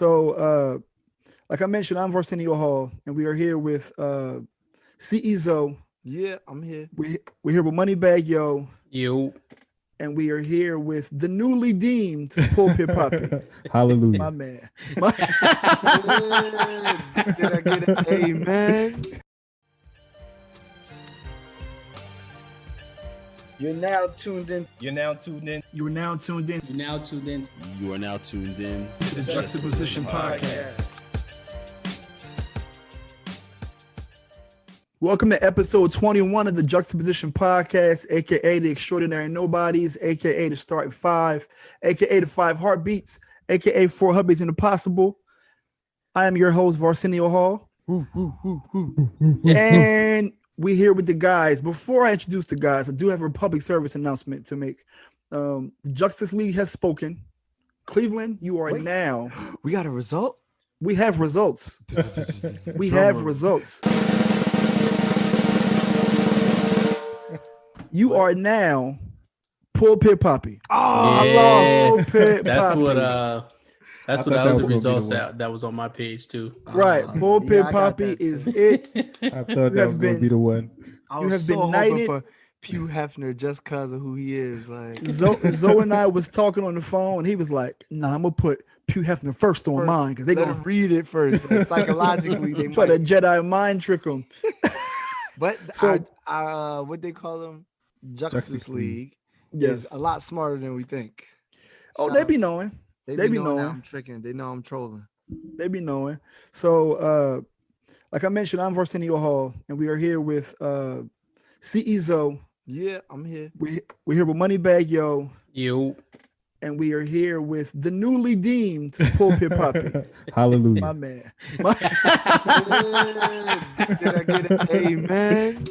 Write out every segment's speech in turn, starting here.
So, like I mentioned, I'm Arsenio Hall, and we are here with CEO. Yeah, I'm here. We're here with Moneybag Yo, You. and we are here with the newly deemed Pulpit Poppy. Hallelujah. My man. Did I get an amen? You're now tuned in. You're now tuned in. You are now tuned in You're now tuned in. You are now tuned in to the Juxtaposition Podcast. Welcome to episode 21 of the Juxtaposition Podcast, aka the Extraordinary Nobodies, aka the Starting Five, aka the Five Heartbeats, aka Four Hubbies and the Possible. I am your host, Arsenio Hall. And we here with the guys. Before I introduce the guys, I do have a public service announcement to make. The Justice League has spoken. Cleveland, you are now. We got a result? We have results. We have results. You are now Pulpit Poppy. Oh, I lost. Pulpit That's Poppy. what that was the results that was on my page too. Right. Pulpit Poppy is it. I thought that was going to be the one. You have been knighted for Hugh Hefner just because of who he is. Like Zoe and I was talking on the phone, and he was like, "Nah, I'm gonna put Hugh Hefner first on mine because they let gonna him read it first. Psychologically, they try might. to Jedi mind trick him." But So- what they call them, Justice League. League, Yes. is a lot smarter than we think. Oh, they be knowing. They They be be knowing that knowing. I'm tricking. They know I'm trolling. They be knowing. So, like I mentioned, I'm Arsenio Hall, and we are here with CEO. Yeah, I'm here. We're here with Moneybag Yo, You. and we are here with the newly deemed Pulpit Poppy. Hallelujah. My man. Did I get an amen?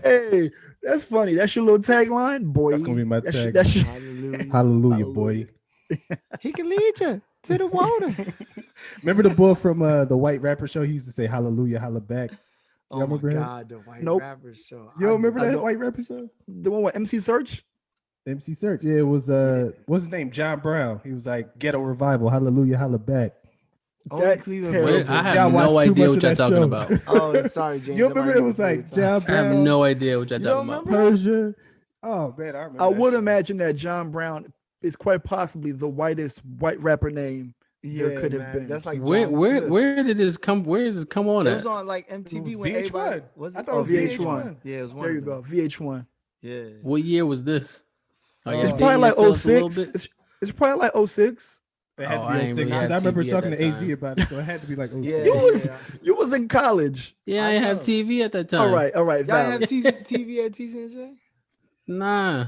Hey, that's funny. That's your little tagline, boy. That's going to be my tag. That's your, Hallelujah. Hallelujah, boy. He can lead you to the water. Remember the boy from the white rapper show? He used to say hallelujah, holla back. Oh Y'all my remember that? God, the white Nope. rapper show. You don't remember I that don't- white rapper show? the one with MC Search. MC Search. Yeah, it was what's his name? John Brown. He was like ghetto revival, hallelujah, holla back. Only That's Cleveland terrible. Browns I are- have Y'all watched no too idea much what of y'all that talking show. about. Oh, sorry, James. You remember it was Nobody like can play John the I have Brown, no idea what y'all You talking don't about. remember? Persia. Oh man, I remember. I that would show. imagine that John Brown is quite possibly the whitest white rapper name there could have man, been. That's like Where John where Smith. where did this come? Where does this come on It at? was on like It MTV was when VH1. everybody was it? I thought it was VH1. Yeah, it was one. There you of go, them. VH1. Yeah. What year was this? Are you It's Oh, probably dating like yourselves a little 06. bit? It's probably like 06. It had Oh, to I be ain't 06 really because had I remember TV at talking that to AZ time. about it, so it had to be like 06. Yeah. You was in college. Yeah, I I didn't have know. TV at that time. All right. Y'all Valid. have TV at TCNJ? Nah.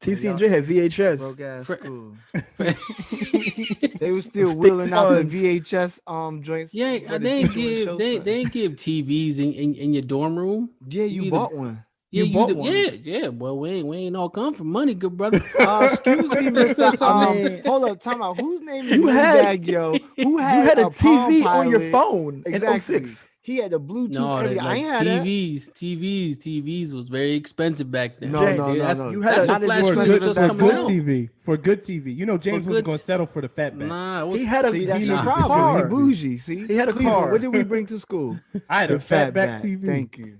TCNJ had VHS. Broke ass Fr- school. They was still Stick wheeling out the funds. VHS joints. Yeah, for the they ain't teacher would show give they something. ain't give TVs in your dorm room. Yeah, you either- bought one. Yeah, You bought do- one. Yeah. Well, we ain't all come from money, good brother. Excuse me, Mister. I mean- Hold up, time out. Whose name is You had- Moneybag Yo? Who You had, had a Palm TV on your Pilot? phone Exactly. in 06. He had the Bluetooth. No, everything. I like ain't had that. TVs was very expensive back then. No, James, no, no, that's, no. you had that's a- what Not Flash as For was expensive good, as just that for coming good out. TV. For good TV. You know, James For wasn't good- going to settle for the fat back. Nah, it was, He had a See, that's he your had a problem. car. He bougie. See, He had a Cleveland, car. What did we bring to school? I had The a fat back TV. Thank you.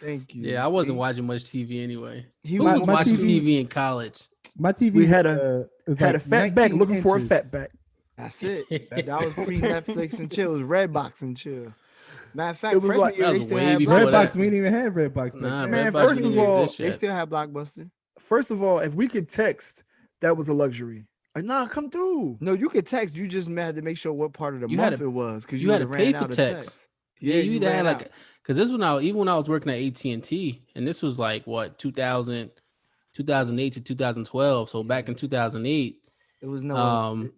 Thank you. yeah, I wasn't See? watching much TV anyway. He Who was was my watching TV TV in college? My TV We had was had like a fat back 19 looking for a inches. fat back. That's it. That was pre Netflix and chill. It was Redbox and chill. Matter of fact, It was freshman like- year That they was still way had before Blockbuster. that. Redbox, we didn't even have Redbox. back Nah, then. Man, Redbox first didn't of all, exist They yet. still had Blockbuster. First of all, if we could text, that was a luxury. Like, nah, come through. No, you could text. You just had to make sure what part of the You had month to- it was because you you had had to ran pay for out of text. text. Yeah, you either had ran like out. because this one even when I was working at AT&T, and this was like what 2008 to 2012. So back in 2008, It was no.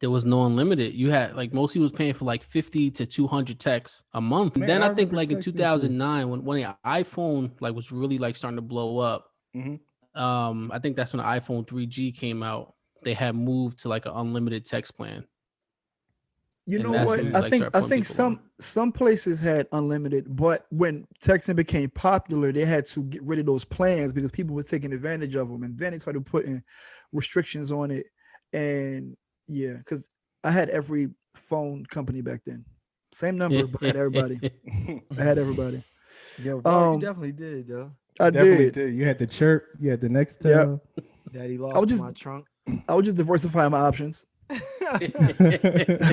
there was no unlimited. You had like most people was paying for like 50 to 200 texts a month. Man, Then I I think remember like in texting too. 2009 when the iPhone like was really like starting to blow up. Mhm. I think that's when the iPhone 3G came out. They had moved to like an unlimited text plan. You And know that's what? when you, I like, think start I putting think people on. some places had unlimited, but when texting became popular, they had to get rid of those plans because people were taking advantage of them, and then they started putting restrictions on it. And yeah, because I had every phone company back then. Same number, but I had everybody. I had everybody. Yo, bro, Um, you definitely did, though. I Definitely did. You had the chirp. You had the next tell. Daddy was lost just- my trunk. I was just diversifying my options.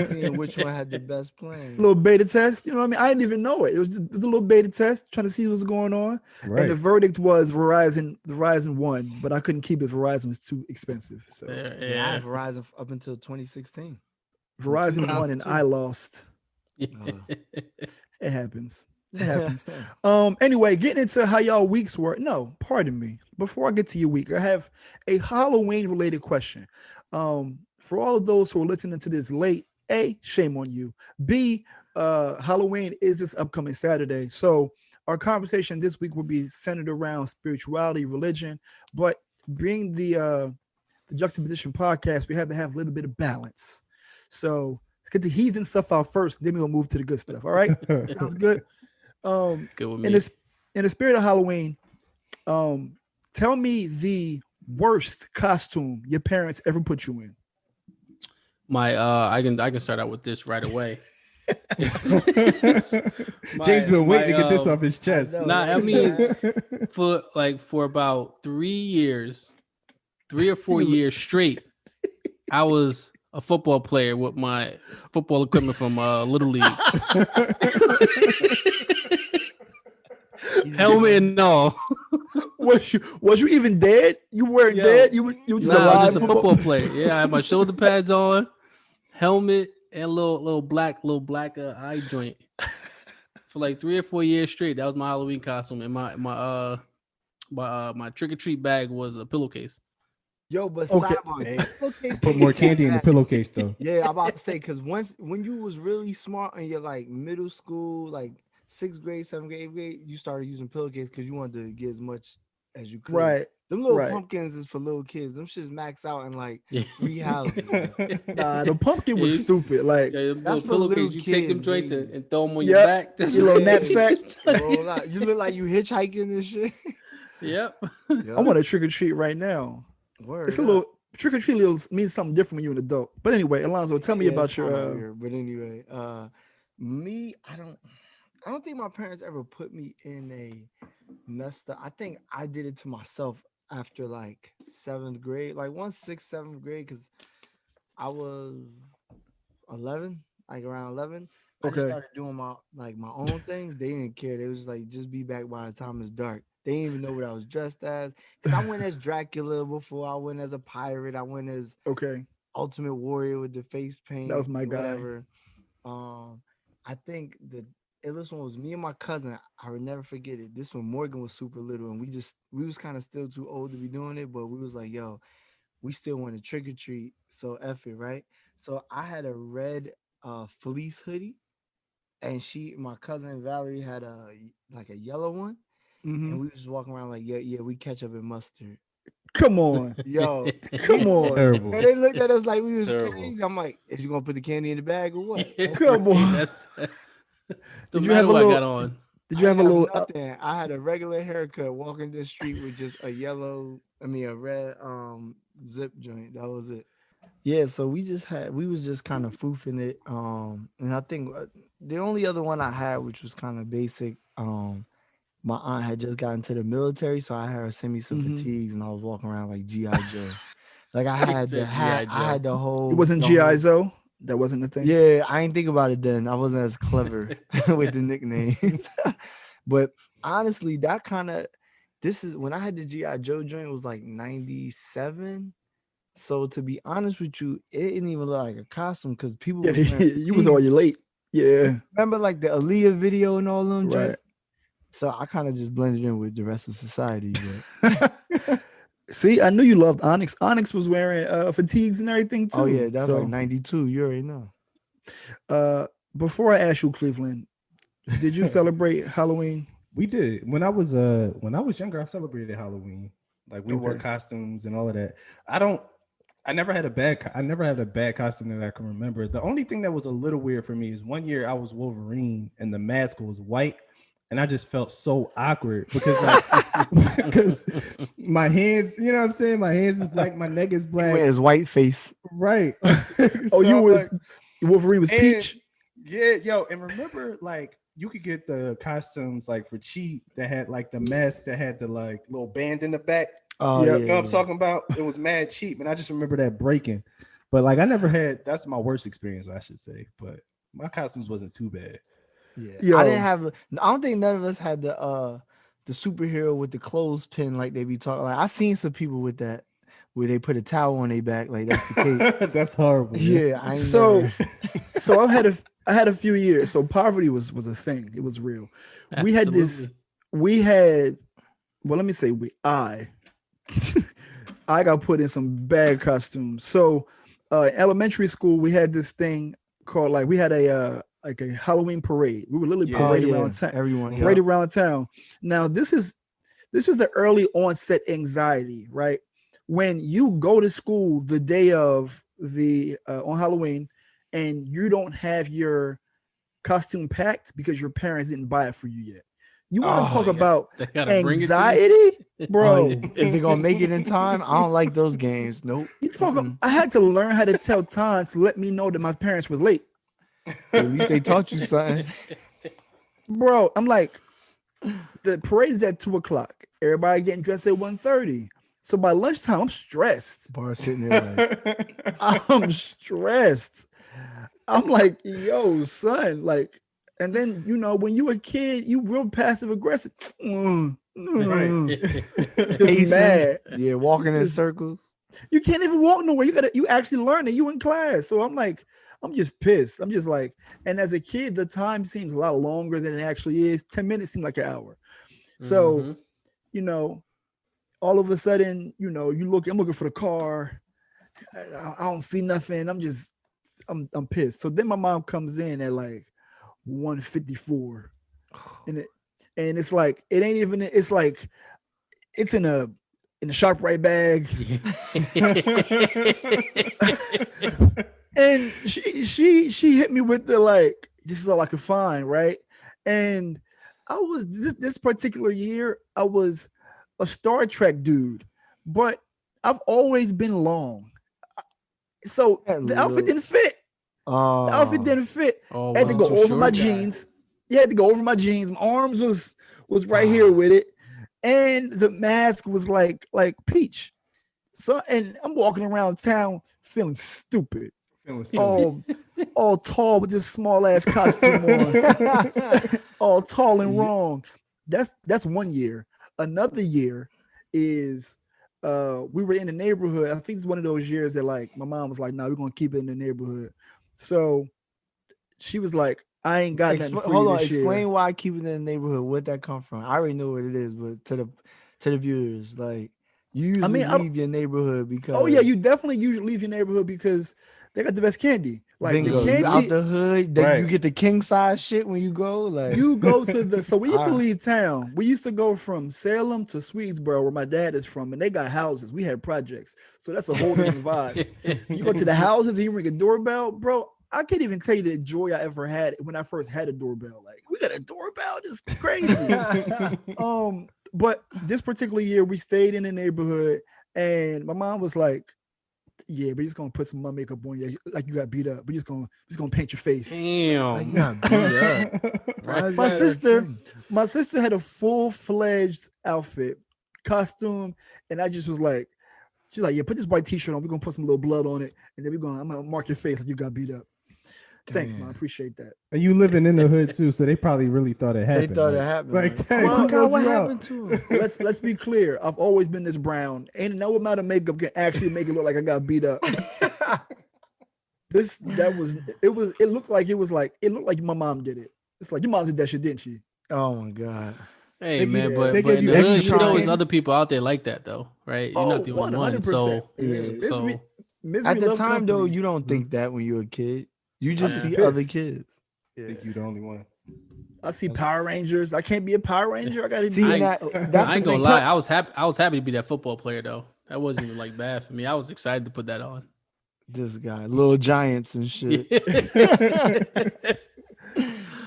Seeing which one had the best plan. Little beta test, you know what I mean? I didn't even know it. It was a little beta test, trying to see what's going on. Right. And the verdict was Verizon won, but I couldn't keep it. Verizon was too expensive. So Yeah, I had Verizon up until 2016. Verizon won and 2002. I lost. Uh, It happens. It happens. Anyway, getting into how y'all weeks were. No, pardon me. Before I get to your week, I have a Halloween related question. For all of those who are listening to this late, A, shame on you. B, Halloween is this upcoming Saturday. So our conversation this week will be centered around spirituality, religion, but being the Juxtaposition podcast, we have to have a little bit of balance. So let's get the heathen stuff out first, then we'll move to the good stuff. All right. Sounds good. Good with me. In the spirit of Halloween, tell me the worst costume your parents ever put you in. I can start out with this right away. James been waiting to get this off his chest. I mean, for about 3 or 4 years straight, I was a football player with my football equipment from Little League. Helmet and all. Was you even dead? You weren't dead. You were just I alive. was just a football player. Yeah, I had my shoulder pads on, helmet, and a little black eye joint. For like 3 or 4 years straight, that was my Halloween costume, and my trick or treat bag was a pillowcase. Yo, but Okay. sidebar, Put more candy in the pillowcase though. Yeah, I'm about to say, because when you was really smart in your like middle school, like 6th grade, 7th grade, 8th grade, you started using pillowcase because you wanted to get as much as you could. Right. Them little right. pumpkins is for little kids. Them shits max out in like Yeah. 3 houses. Nah, the pumpkin was Yeah, stupid. Like Yeah, That's little for pillowcase. little You take them kids, joints baby. and throw them on Yep. your back. Your little Yeah. knapsack. Roll out. You look like you hitchhiking and shit. Yep. I want to trick or treat right now. Word It's a up. little trick or treat means something different when you're an adult. But anyway, Alonzo, tell me Yeah, about it's kinda your. weird, but anyway, me, I don't think my parents ever put me in a messed up. I think I did it to myself after like 7th grade, like 6th, 7th grade, because I was 11, like around 11. I just Okay. started doing my own thing. They didn't care. They was like, just be back by the time it's dark. They didn't even know what I was dressed as. Because I went as Dracula before. I went as a pirate. I went as Okay. Ultimate Warrior with the face paint. That was my guy. Whatever. I think the illest one was me and my cousin. I would never forget it. This one, Morgan was super little, and we was kind of still too old to be doing it, but we was like, yo, we still want to trick or treat. So F it, right? So I had a red fleece hoodie, and my cousin Valerie had a yellow one. Mhm. And we was just walking around like, yeah, we ketchup and mustard. Come on. Yo, Come on. Terrible. and they looked at us like we was Terrible. crazy. I'm like, is you gonna put the candy in the bag or what? Come on. That's Did no you have matter a what little- I got on. Did you have a ain't little? nothing. I had a regular haircut walking the street with just a red zip joint. That was it. Yeah, so we was just kind of foofing it. And I think the only other one I had, which was kind of basic, my aunt had just gotten to the military, so I had her send me some Mhm. fatigues, and I was walking around like G.I. Joe. Like I had the said hat, G.I. I had the whole. It wasn't the G.I. whole- Zoe. That wasn't the thing. Yeah, I didn't think about it then. I wasn't as clever with the nicknames. But honestly, this is when I had the G.I. Joe joint, it was like 97. So to be honest with you, it didn't even look like a costume because people Yeah, was wearing you was fatigues. already late. Yeah. Remember like the Aaliyah video and all them Right. joints? So I kind of just blended in with the rest of society. But See, I knew you loved Onyx. Onyx was wearing fatigues and everything too. oh yeah, that's So, like 92. You already know. before I ask you, Cleveland, did you celebrate Halloween? We did. When I was younger, I celebrated Halloween. Like we wore Okay. costumes and all of that. I never had a bad costume that I can remember. The only thing that was a little weird for me is one year I was Wolverine and the mask was white, and I just felt so awkward because my hands, you know what I'm saying? My hands is black, my neck is He black. went his white face. Right. Oh, you I'm was like, Wolverine was And- Peach. Yeah, yo, and remember, like, you could get the costumes like for cheap that had like the mask that had the like little band in the back. Oh Yeah. yeah, You know what I'm talking about? It was mad cheap, and I just remember that breaking. But like, I never had. That's my worst experience, I should say. But my costumes wasn't too bad. Yeah, Yo. I didn't have. I don't think none of us had the superhero with the clothespin like they be talking. Like I seen some people with that where they put a towel on their back like that's the cape. That's horrible. man. Yeah, I ain't So- never. So I had a few years. So poverty was a thing. It was real. We had this. Absolutely. We had. Well, let me say I got put in some bad costumes. So in elementary school, we had this thing called we had a like a Halloween parade. We were literally Yeah. parading around town. Everyone, yeah. Parading around town. Now this is the early onset anxiety, right? When you go to school the day of the on Halloween, and you don't have your costume packed because your parents didn't buy it for you yet. You want to Oh, talk yeah. about They gotta bring it to you. anxiety, bro? Oh, is they gonna make it in time? I don't like those games. Nope. You talking? Mm-mm. I had to learn how to tell time to let me know that my parents was late, At least they taught you something. bro. I'm like, the parade's at 2:00. Everybody getting dressed at 1:30. So by lunchtime, I'm stressed. Bar sitting there like, I'm stressed. I'm like, yo, son, like, and then when you a kid, you real passive aggressive. Just pacing. mad. Yeah, walking in Just- circles. You can't even walk nowhere. You actually learn it. You in class. So I'm like, I'm just pissed. I'm just like, and as a kid, the time seems a lot longer than it actually is. 10 minutes seem like an hour. So, Mhm. All of a sudden, I'm looking for the car. I don't see nothing. I'm pissed. So then my mom comes in at like 1:54. And it's like, it ain't even, it's like, it's in a ShopRite bag. And she hit me with the like, this is all I could find, right? And I was this particular year, I was a Star Trek dude, but I've always been long. So the outfit didn't fit. The outfit didn't fit. Oh, I had to was go it too over my short? jeans. You had to go over my jeans. My arms was right here with it. And the mask was like Peach. So, and I'm walking around town feeling stupid. All tall with this small ass costume on. All tall and wrong. That's 1 year. Another year is we were in the neighborhood. I think it's one of those years that like my mom was like, "No, we're gonna keep it in the neighborhood." So she was like, "I ain't got nothing for Hold you on, this year." explain why keeping it in the neighborhood. Where'd that come from? I already know what it is, but to the viewers, like you usually leave your neighborhood because Oh yeah, you definitely usually leave your neighborhood because they got the best candy. Like bingo, the you out candy, the hood, you get the king size shit when you go. Like you go to the. So we used to Ah. leave town. We used to go from Salem to Swedesboro, where my dad is from, and they got houses. We had projects, so that's a whole different vibe. You go to the houses and you ring a doorbell, bro. I can't even tell you the joy I ever had when I first had a doorbell. Like, we got a doorbell, this is crazy. But this particular year we stayed in the neighborhood, and my mom was like, "Yeah, we're just gonna put some mud makeup on you, like you got beat up. We're just gonna paint your face." like, you Damn. got beat up. Why is My that a sister, thing? my sister had a full-fledged outfit, costume, and I just was like, she's like, "Yeah, put this white t-shirt on. We're gonna put some little blood on it, and then I'm gonna mark your face like you got beat up." Thanks, man. I appreciate that. And you living in the hood too, so they probably really thought it They happened. thought it like- happened. Like, Like, dang, oh who my God, killed what you out? happened to him? Let's be clear. I've always been this brown. Ain't no amount of makeup can actually make it look like I got beat up. It looked like my mom did it. It's like your mom did that shit, didn't she? Oh my God. Hey They man, give- but they but give in you the hood, extra you know, there's candy. other people out there like that though, right? You're not the only one. So, 100%. so Misery At the love time though, company. you don't think that when you're a kid. You just Yeah. see Pissed. other kids. I think you the only one. I see Power Rangers. I can't be a Power Ranger. I gotta See be that that's I ain't the gonna thing. lie. I was happy to be that football player though. That wasn't even like bad for me. I was excited to put that on. This guy, little giants and shit. Yeah.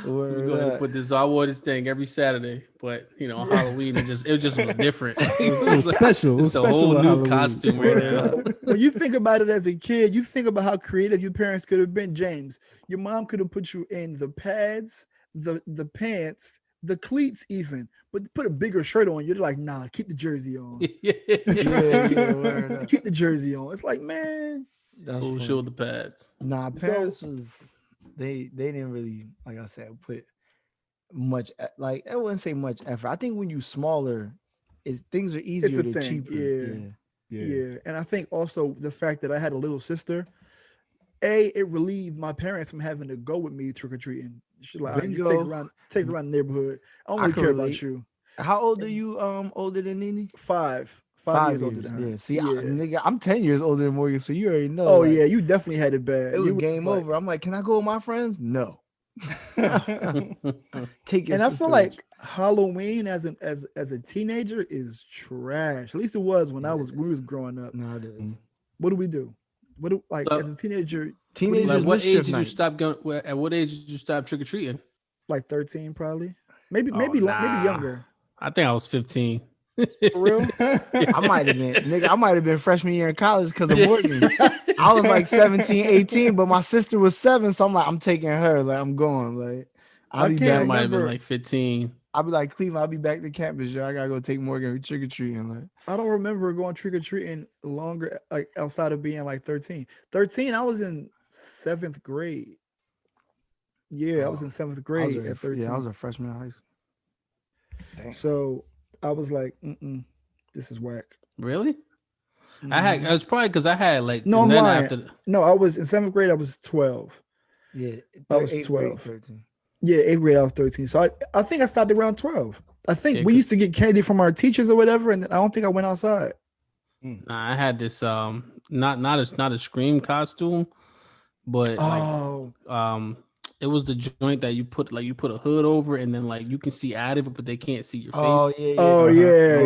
Word Go ahead and up. put this. I wore this thing every Saturday, but on Halloween it just was different. It was special. It was It's a special whole on new Halloween. costume right now. When you think about it as a kid, you think about how creative your parents could have been. James, your mom could have put you in the pads, the pants, the cleats, even, but put a bigger shirt on. You're like, nah, keep the jersey on. Yeah. Keep the jersey on. It's like, man, That's Full funny. shoulder pads. Nah, parents was they didn't really, like I said, put much like I wouldn't say much effort. I think when you smaller, things are easier a to thing, cheaper. yeah. And I think also the fact that I had a little sister, it relieved my parents from having to go with me trick or treating. She's like, all right, just take her around the neighborhood. I don't really care about you. How old are you? Older than Nene? 5 years older than her. Yeah. See, nigga, I'm 10 years older than Morgan, so you already know. Oh yeah, you definitely had it bad. It was game over. I'm like, can I go with my friends? No. Take your and I sister feel with like Halloween as a teenager is trash. At least it was when we was growing up. you. No, it is. What do we do? As a teenager? Teenagers, Like, what age mischief did you night. stop going? At what age did you stop trick or treating? Like 13, probably. Maybe Nah. younger. I think I was 15. For real? I might have been freshman year in college because of Morgan. I was like 17, 18, but my sister was 7, so I'm like, I'm taking her. Like, I'm going. Like, I'll be can't I back. might have been remember. like 15. I'll be like, Cleveland, I'll be back to campus, yo. I gotta go take Morgan trick or treating. Like, I don't remember going trick or treating longer, like outside of being like 13. 13, I was in 7th grade. Yeah, I was in 7th grade at 13. Yeah, I was a freshman in high school. Dang. So I was like, this is whack. Really? I was probably because I had like No, I'm then lying. No, I was in 7th grade. I was 12. Yeah, I was 8th grade, 12. 13. Yeah, 8th grade. I was 13. So I think I stopped around 12. I think Yeah, we used to get candy from our teachers or whatever, and I don't think I went outside. Nah, I had this not a Scream costume, but it was the joint that you put a hood over and then like you can see out of it, but they can't see your face. Oh yeah, Oh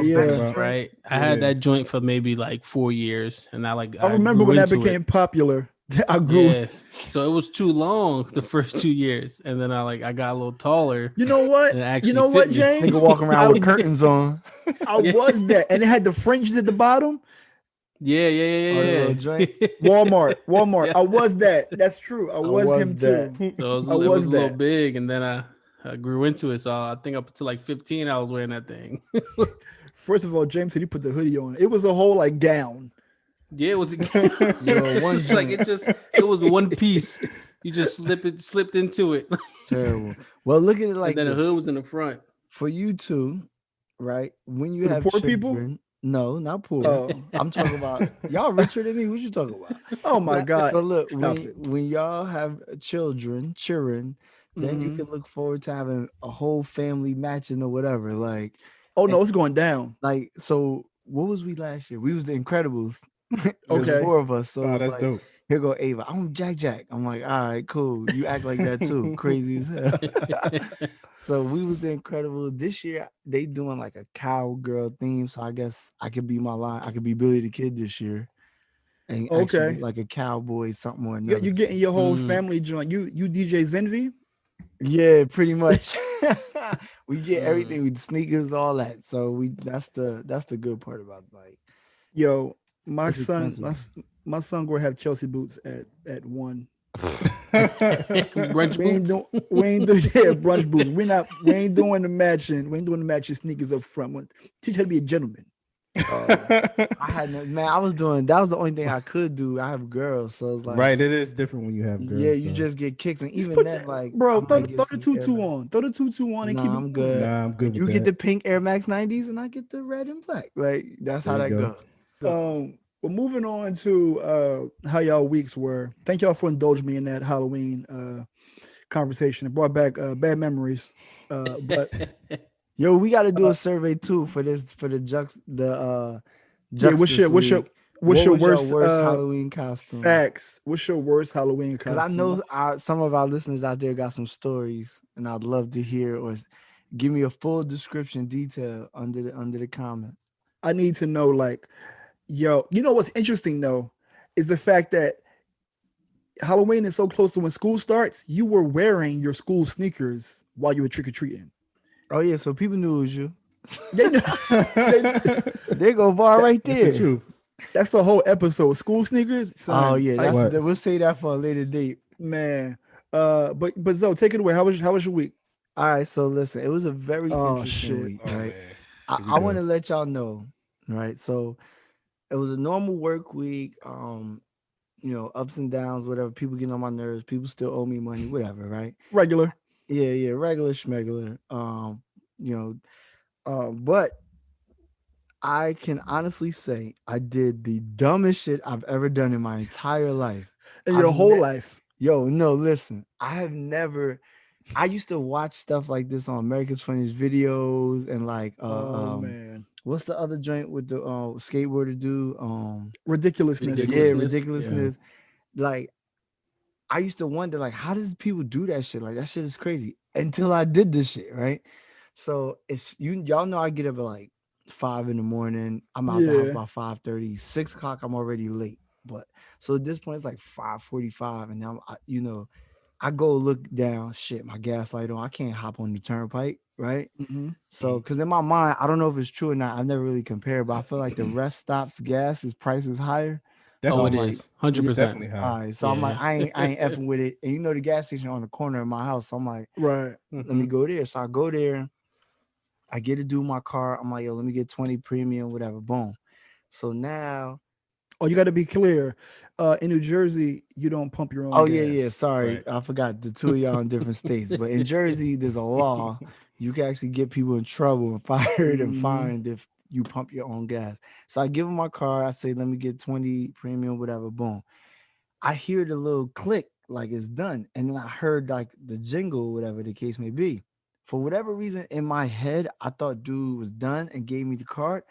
yeah. Right. I had that joint for maybe like 4 years, and I remember when that grew into became popular. I grew. Yeah. So it was too long the first 2 years, and then I got a little taller. You know what? And it actually You know what, fit me. James? nigga walking around with curtains on. I was that, and it had the fringes at the bottom. Yeah. little joint. Walmart. Yeah. I was that. That's true. I was him that. too. So it was, I it was was a little that. big, and then I grew into it. So I think up until like 15, I was wearing that thing. First of all, James said he put the hoodie on. It was a whole like gown. Yeah, it was one it's like it was one piece. You just slipped into it. Terrible. Well, look at it like and then the this. hood was in the front. For you two, right? When you For the have poor people? children, no, not poor. Oh. I'm talking about y'all richer than me. What you talking about? Oh my God. So look, Stop it. when y'all have children, then you can look forward to having a whole family matching or whatever. Like, Oh no, it's going down. like so. What was we last year? We was the Incredibles. Okay. There's 4 of us. So Oh, it's that's like, dope. here go Ava. I'm Jack. I'm like, all right, cool. You act like that too. Crazy as hell. So we was the Incredibles. This year they doing like a cowgirl theme. So I guess I could be I could be Billy the Kid this year. And actually Okay. be like a cowboy, something or another. You getting your whole family joint. You DJ Zenvi? Yeah, pretty much. We get everything with sneakers, all that. So that's the good part about like. Yo, my It's son, expensive. my son gonna have Chelsea boots at 1. Brunch We ain't boots. doing brunch boots. We ain't doing the matching. We ain't doing the matching sneakers up front. Teach her to be a gentleman. I had that was the only thing I could do. I have girls, so it's like Right, it is different when you have girls. yeah, you though. just get kicks, and Just even put then, your- like bro, I throw might get the some tutu Air Max. on. Throw the tutu on and keep Nah, it I'm moving. good. Nah, I'm good with You that. get the pink Air Max 90s, and I get the red and black. Like that's how There that you goes. Well, moving on to how y'all weeks were. Thank y'all for indulging me in that Halloween conversation. It brought back bad memories. But Yo, we got to do a survey too for the yeah, Juxtaposition. what's your What worst, was your worst Halloween costume? facts? What's your worst Halloween Because costume? I know some of our listeners out there got some stories, and I'd love to hear or give me a full description, detail under the comments. I need to know, like, yo, you know what's interesting though, is the fact that Halloween is so close to when school starts. You were wearing your school sneakers while you were trick or treating. Oh yeah, so people knew it was you. They know, They go bar right That's the there. truth. that's the whole episode. School sneakers. Son, Oh yeah, that's What? we'll say that for a later date. man. But Zoe, take it away. How was your week? All right, so listen, it was a very Oh, interesting shit. week, Oh, right? man. Here we I go. want to let y'all know, right? So it was a normal work week. Ups and downs, whatever. People getting on my nerves. People still owe me money, whatever, right? Regular. Yeah, regular schmegular. But I can honestly say I did the dumbest shit I've ever done in my entire life. In your I've whole ne- life. Yo, no, listen. I used to watch stuff like this on America's Funniest Videos and like Oh man. what's the other joint with the skateboarder dude? Ridiculousness. Yeah, Ridiculousness. ridiculousness. Like I used to wonder, like, how does people do that shit? Like that shit is crazy. Until I did this shit, right? So y'all know I get up at like 5 in the morning. I'm out the house Yeah. by 5:30, 6 o'clock. I'm already late. But so at this point it's like 5:45, and now I go look down. Shit, my gas light on. I can't hop on the turnpike, right? Mhm. So, because in my mind, I don't know if it's true or not. I've never really compared, but I feel like the rest stops gas price is higher. Oh, I'm it like, is 100%. Definitely high. all right. So I'm like, Yeah. I ain't effing with it. And you know the gas station on the corner of my house. So I'm like, Right. let me go there. So I go there. I get to do my car. I'm like, yo, let me get 20 premium, whatever. Boom. So now, Oh, you got to be clear. In New Jersey, you don't pump your own oh gas. yeah. Sorry, Right. I forgot the two of y'all in different states. But in Jersey, there's a law. You can actually get people in trouble and fired and Mhm. fined if you pump your own gas. So I give them my car. I say, let me get 20 premium, whatever. Boom. I hear the little click like it's done. And then I heard like the jingle, whatever the case may be. For whatever reason in my head, I thought dude was done and gave me the card.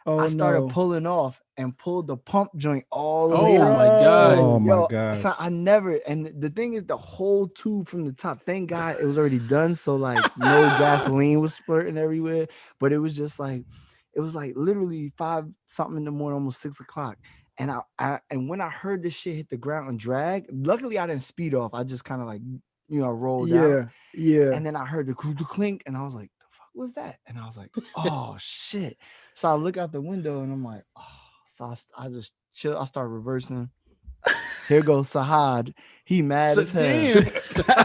Oh I started no. pulling off and pulled the pump joint all the way Oh out. my God. Oh my Yo, God. so I never, and the thing is, the whole tube from the top, thank God it was already done. So, like, no gasoline was splurting everywhere, but it was just like, it was like literally 5 something in the morning, almost 6 o'clock. And and when I heard this shit hit the ground and drag, luckily I didn't speed off. I just kind of like, rolled out. Yeah. Yeah. And then I heard the clink, and I was like, the fuck was that? And I was like, oh shit. So I look out the window and I'm like, oh. So I just chill. I start reversing. Here goes Sahad. He mad as hell. Damn.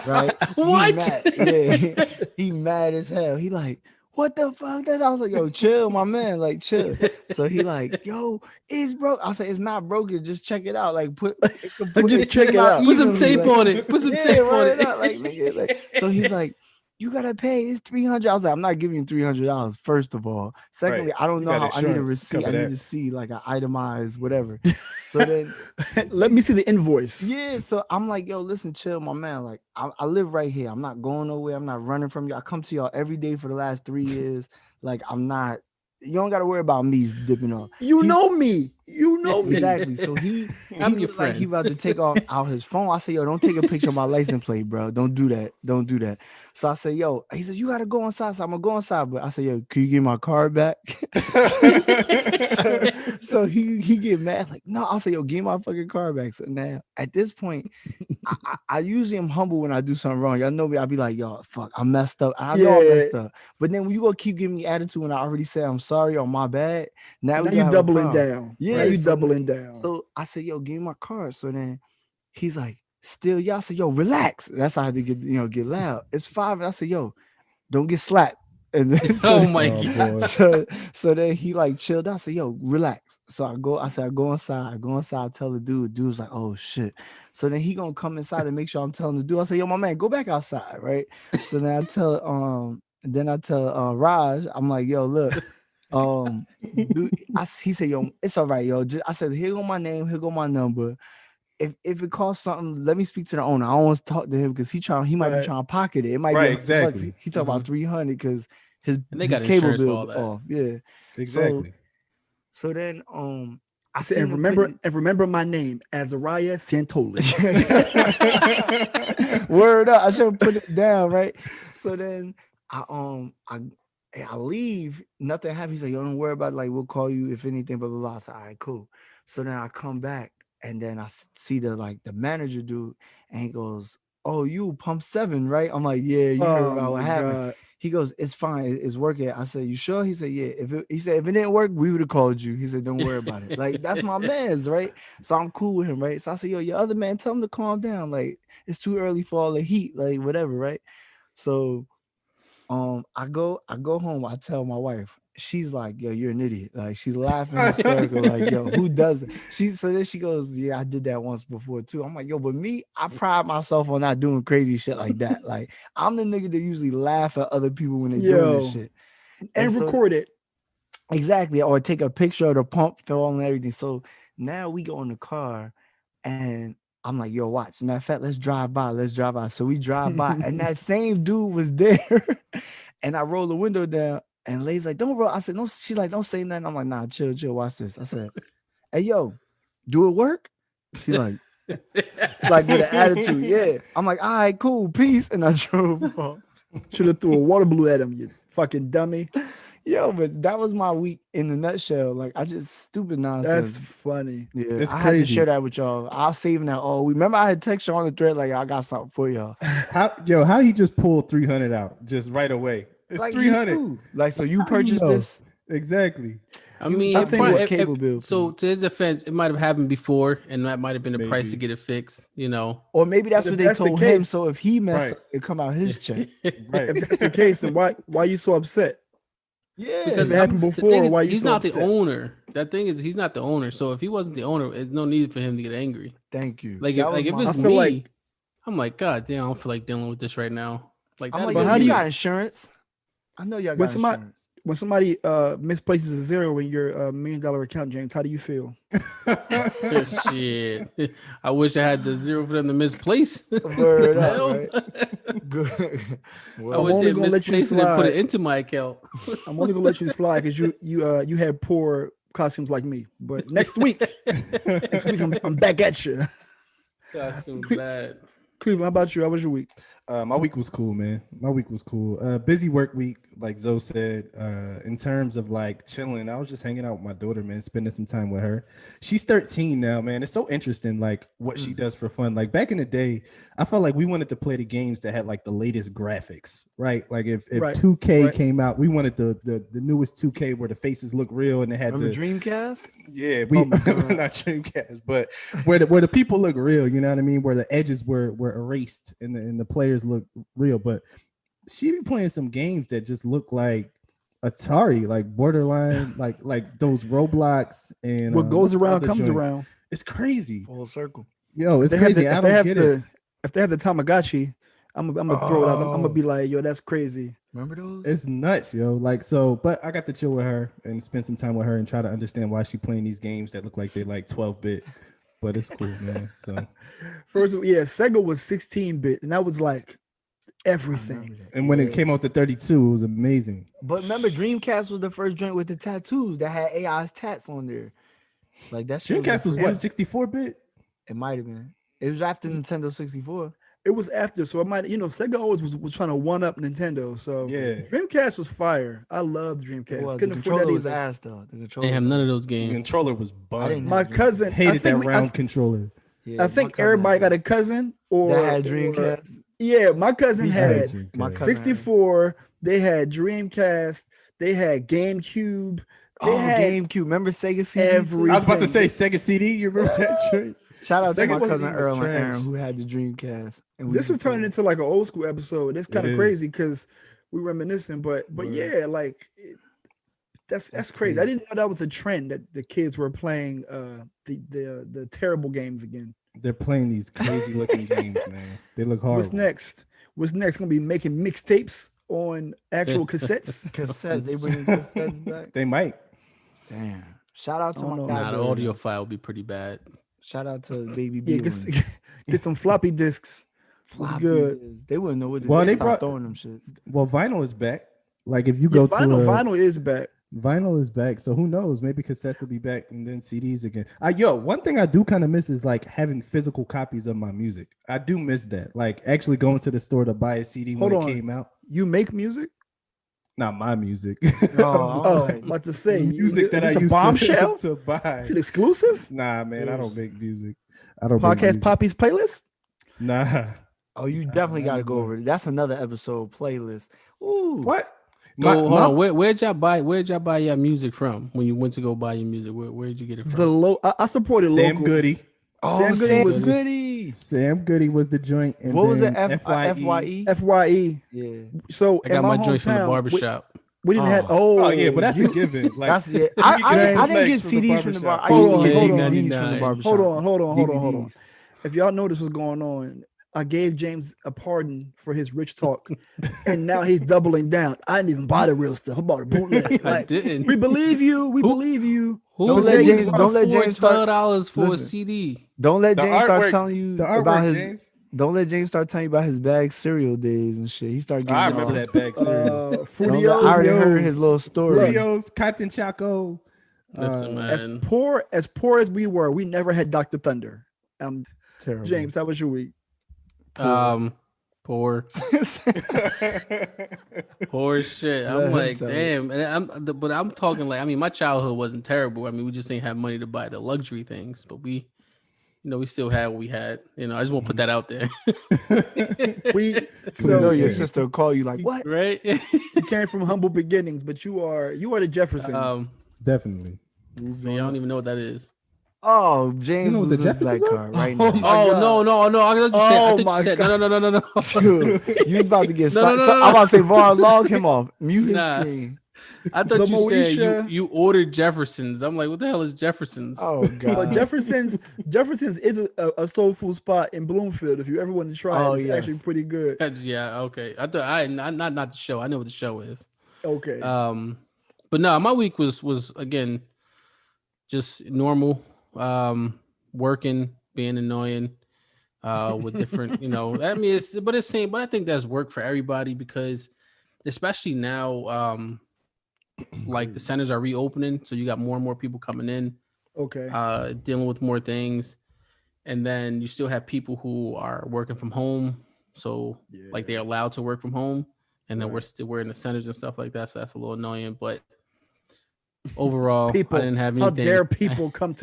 Right? What? He mad. Yeah. He mad as hell. He like, what the fuck? That I was like, yo, chill, my man. Like, chill. So he like, yo, it's broke. I said, it's not broken. Just check it out. Like, Just check it out. Put some evenly, tape like, on it. Put some yeah, tape on run it. it up, like, nigga, like, so he's like, you gotta pay. It's $300. I was like, I'm not giving you $300. First of all, secondly, Right. I don't You know got how. I need a insurance to receipt. I cover need that. to see like an itemized whatever. So then, Let me see the invoice. yeah. So I'm like, yo, listen, chill, my man. Like, I live right here. I'm not going nowhere. I'm not running from you. I come to y'all every day for the last 3 years. Like, I'm not. You don't got to worry about me dipping off. You He's- know me. You know me. Exactly. So he I'm your looked like he friend. about to take out his phone. I said, yo, don't take a picture of my license plate, bro. Don't do that. Don't do that. So I said, yo, he said, you gotta go inside. So I'm gonna go inside. But I said, yo, can you give my card back? so he get mad, like, no, I'll say, yo, give my fucking card back. So now at this point, I usually am humble when I do something wrong. Y'all know me, I'll be like, yo, fuck, I messed up. I know I messed up. But then when you gonna keep giving me attitude when I already said I'm sorry or my bad, now Now we you gotta have a doubling problem. down. Yeah, Now you so doubling down. So I said, yo, give me my card. So then he's like, still, y'all. I said, yo, relax. That's how I had to get loud. It's 5. And I said, yo, don't get slapped. And then, Oh my Oh, God. boy. so then he like chilled out. I said, yo, relax. So I go inside. I go inside, tell the dude. Dude's like, oh shit. So then he gonna come inside and make sure I'm telling the dude. I say, yo, my man, go back outside, right? So then I tell Raj, I'm like, yo, look. Dude, he said, yo, it's all right, yo. I said, here go my name, here go my number. If it costs something, let me speak to the owner. I don't want to talk to him because he might be Right. trying to pocket it. It might Right, be exactly. He talked about 300 because his And they got cable insurance for bill all that. off. Yeah. Exactly. So then I He said, seen and remember my name, Azariah Santoli. Word up. I should put it down, right? So then I leave, nothing happens. He's like, yo, don't worry about it. Like, we'll call you if anything, blah, blah, blah. I said, all right, cool. So then I come back And then I see the manager dude, and he goes, "Oh, you Pump 7, right?" I'm like, "Yeah, you heard Oh about what my happened." God. He goes, "It's fine, it's working." I said, "You sure?" He said, "Yeah." He said, "If it didn't work, we would have called you." He said, "Don't worry about it." Like, that's my man's, right? So I'm cool with him, right? So I said, "Yo, your other man, tell him to calm down. Like, it's too early for all the heat, like whatever, right?" So I go home. I tell my wife. She's like, "Yo, you're an idiot." Like, she's laughing hysterical. Like, "Yo, who does that?" So then she goes, "Yeah, I did that once before too." I'm like, "Yo, but me, I pride myself on not doing crazy shit like that. Like, I'm the nigga that usually laugh at other people when they're doing this Yo, shit." and so record it. exactly, or take a picture of the pump fill and everything. So now we go in the car, and I'm like, "Yo, watch. Matter of fact, let's drive by. Let's drive by." So we drive by, and that same dude was there. And I roll the window down, and Lay's like, "Don't roll." I said, "No." She's like, "Don't say nothing." I'm like, "Nah, chill, watch this." I said, "Hey, yo, do it work?" She like with an attitude. Yeah. I'm like, "All right, cool, peace." And I drove off. Should have threw a water balloon at him, you fucking dummy. Yo, but that was my week in a nutshell. Like, I just stupid nonsense. That's funny. Yeah, It's I had to crazy. share that with y'all. I was saving that all week. Remember, I had text you on the thread like, "I got something for y'all." How he just pulled 300 out just right away? It's Like, 300. you. Like, so you How do you purchased know? this? Exactly. I He was mean, I it think it probably- was cable bill for So you. to his defense, it might have happened before, and that might have been the price to Maybe. get it fixed. You know, Or maybe that's But what if they that's the told him. case- So if he messed Right. up, it come out his check. Right. If that's the case, then why you so upset? Yeah, because it happened the before, thing is, why you he's so not upset? the owner. That thing is, he's not the owner. So if he wasn't the owner, there's no need for him to get angry. thank you. Like, That if, was if my- it's I feel me, like- I'm like, God damn, I don't feel like dealing with this right now. Like, I'm that'd like, be yo, how do you you- got insurance? I know y'all When got somebody- insurance. When somebody misplaces a zero in your $1 million account, James, how do you feel? shit. I wish I had the zero for them to misplace. Word up, Hell. right? Good. I Well, I'm wish only they gonna let you misplaced it and put it slide. into my account. I'm only gonna let you slide because you had poor costumes like me. But next week I'm back at you. Got some bad. Cleveland, how about you? How was your week? My week was cool, man. My week was cool. Busy work week, like Zoe said. In terms of like chilling, I was just hanging out with my daughter, man, spending some time with her. She's 13 now, man. It's so interesting, like what she does for fun. Like back in the day, I felt like we wanted to play the games that had like the latest graphics, right? Like if Right, 2K right. came out, we wanted the newest 2K where the faces look real and they had remember the Dreamcast? yeah, we Oh my God. not Dreamcast, but where the people look real, you know what I mean? Where the edges were erased and the players look real. But she be playing some games that just look like Atari, like borderline, like those Roblox and What goes what's the around other comes joint? around. It's crazy, Full circle. yo. It's If they have crazy. the- I if they don't have get the- it. If they have the Tamagotchi, I'm gonna throw it out. I'm Oh. gonna be like, yo, that's crazy. Remember those? It's nuts, yo. Like so, but I got to chill with her and spend some time with her and try to understand why she playing these games that look like they like 12-bit. But it's cool, man. So First of all, yeah, Sega was 16-bit, and that was like I everything. remember that. and when Yeah. it came out to 32, it was amazing. But remember, Dreamcast was the first joint with the tattoos that had AI's tats on there. Like that shit Dreamcast was the what, first- 64-bit? It might have been. It was after Nintendo 64. It was after, so it might, Sega always was trying to one up Nintendo. So Yeah. Dreamcast was fire. I loved Dreamcast. It was. The Couldn't afford controller that was either. ass though. The They controller. have none of those The games. controller was I didn't bun. My have cousin, Hated that think round controller. Yeah, I think everybody got a cousin or that had or- Dreamcast. yeah, my cousin Me too. had My Dreamcast. cousin. 64. They had Dreamcast. They had GameCube. They Oh, had GameCube. Remember Sega CD? every- I was about to say Everything. Sega CD. You remember that joint? Shout out to Sega my CD cousin was Earl and trash. Aaron who had the Dreamcast. And we This is used to turning play. into like an old school episode. It's kind It of is. crazy because we're reminiscing, but Word. yeah, like that's crazy. I didn't know that was a trend that the kids were playing the terrible games again. They're playing these crazy looking games, man. They look horrible. What's next? What's next? Gonna be making mixtapes on actual cassettes. Cassettes. They bringing cassettes back. They might. Damn. Shout out to I my don't know. guy. Nah, the Bird, audio man. file would be pretty bad. Shout out to Baby B. Yeah, get some floppy disks. Was good. They wouldn't know what to Well, do. they Stop brought- throwing them shits. Well, vinyl is back. Like if you Yeah, go to vinyl is back. vinyl is back. So who knows? Maybe cassettes will be back and then CDs again. One thing I do kind of miss is like having physical copies of my music. I do miss that. Like actually going to the store to buy a CD when Hold it on. came out. You make music? Not my music. Oh, about to say music that I is this a used bombshell? to buy. Is it exclusive? Nah, man, I don't Seriously. make music. I don't make Podcast music. Poppy's playlist? Nah. Oh, you definitely got to go over it. That's another episode playlist. Ooh. What? So hold on, where'd y'all buy your music from when you went to go buy your music? Where'd you get it from? I supported Sam local. Goody. Oh, Sam Sam Goody. Sam Goody was the joint. And What was it? then FYE? FYE. Yeah. So I got in my my joints from the hometown, barbershop. we didn't have. Oh yeah, but that's a given. Like That's you I can didn't get flex from the CDs from the bar. barbershop. I used to Hold get on, DVDs from the 99. barbershop. Hold on. DVDs. If y'all notice what's going on, I gave James a pardon for his rich talk, and now he's doubling down. I didn't even buy the real stuff. I bought a bootleg. I Like, didn't. we believe you. We believe you. Don't let James start- $12 for a Listen. CD. Don't let The James start artwork- telling you The about artwork, his. James. Don't let James start telling you about his bag cereal days and shit. He started getting. I remember that bag cereal. Fruitios. I already heard his little story. Fritos, Captain Choco. Listen, As man. poor as we were, we never had Dr. Thunder. Terrible. James, how was your week? Poor as shit. Let I'm him like, tell it. damn. But I'm talking like, I mean, my childhood wasn't terrible. I mean, we just didn't have money to buy the luxury things, but we still had what we had. I just want to put that out there. We You so know your sister will call you like, what? Right? you came from humble beginnings, but you are the Jeffersons. Definitely. So I don't even know what that is. Oh, James You know what was the his black Jeffersons are? card right Oh now. my Oh God. no! I thought you said. I Oh think my you said God. no. Dude, you was about to get No, I'm about to say, Vaughn, log him off. Mute his Nah. screen. I thought The you said Moesha. you ordered Jeffersons. I'm like, what the hell is Jeffersons? Oh, God. But Jefferson's is a soul food spot in Bloomfield. If you ever want to try Oh, it, it's yes. actually pretty good. Yeah, okay. I thought not the show. I know what the show is. Okay. But no, my week was again just normal. Working, being annoying, with different, I mean, it's same, but I think that's work for everybody because especially now, like the centers are reopening, so you got more and more people coming in, Okay. dealing with more things, and then you still have people who are working from home, so like they're allowed to work from home, and then we're in the centers and stuff like that, so that's a little annoying, but overall, People, I didn't have how anything. dare people come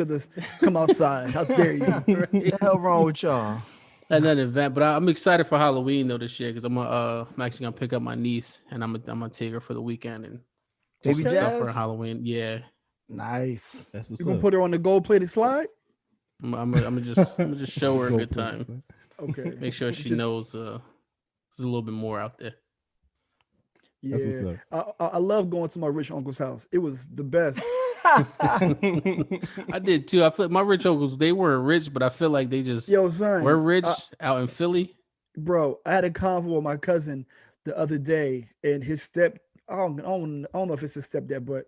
outside? How dare you? What the hell wrong with y'all? And then event, but I'm excited for Halloween though this year because I'm actually gonna pick up my niece and I'm gonna take her for the weekend and do Baby some stuff for Jazz? Halloween. Yeah, Nice. That's what's You gonna up. put her on the gold-plated slide? I'm gonna just show her a good time. Okay. Make sure she knows there's a little bit more out there. Yeah. That's what's up. I love going to my rich uncle's house. It was the best. I did too. I feel my rich uncles, they weren't rich, but I feel like they just Yo, son. were rich out in Philly. Bro, I had a convo with my cousin the other day, and his I don't know if it's his stepdad, but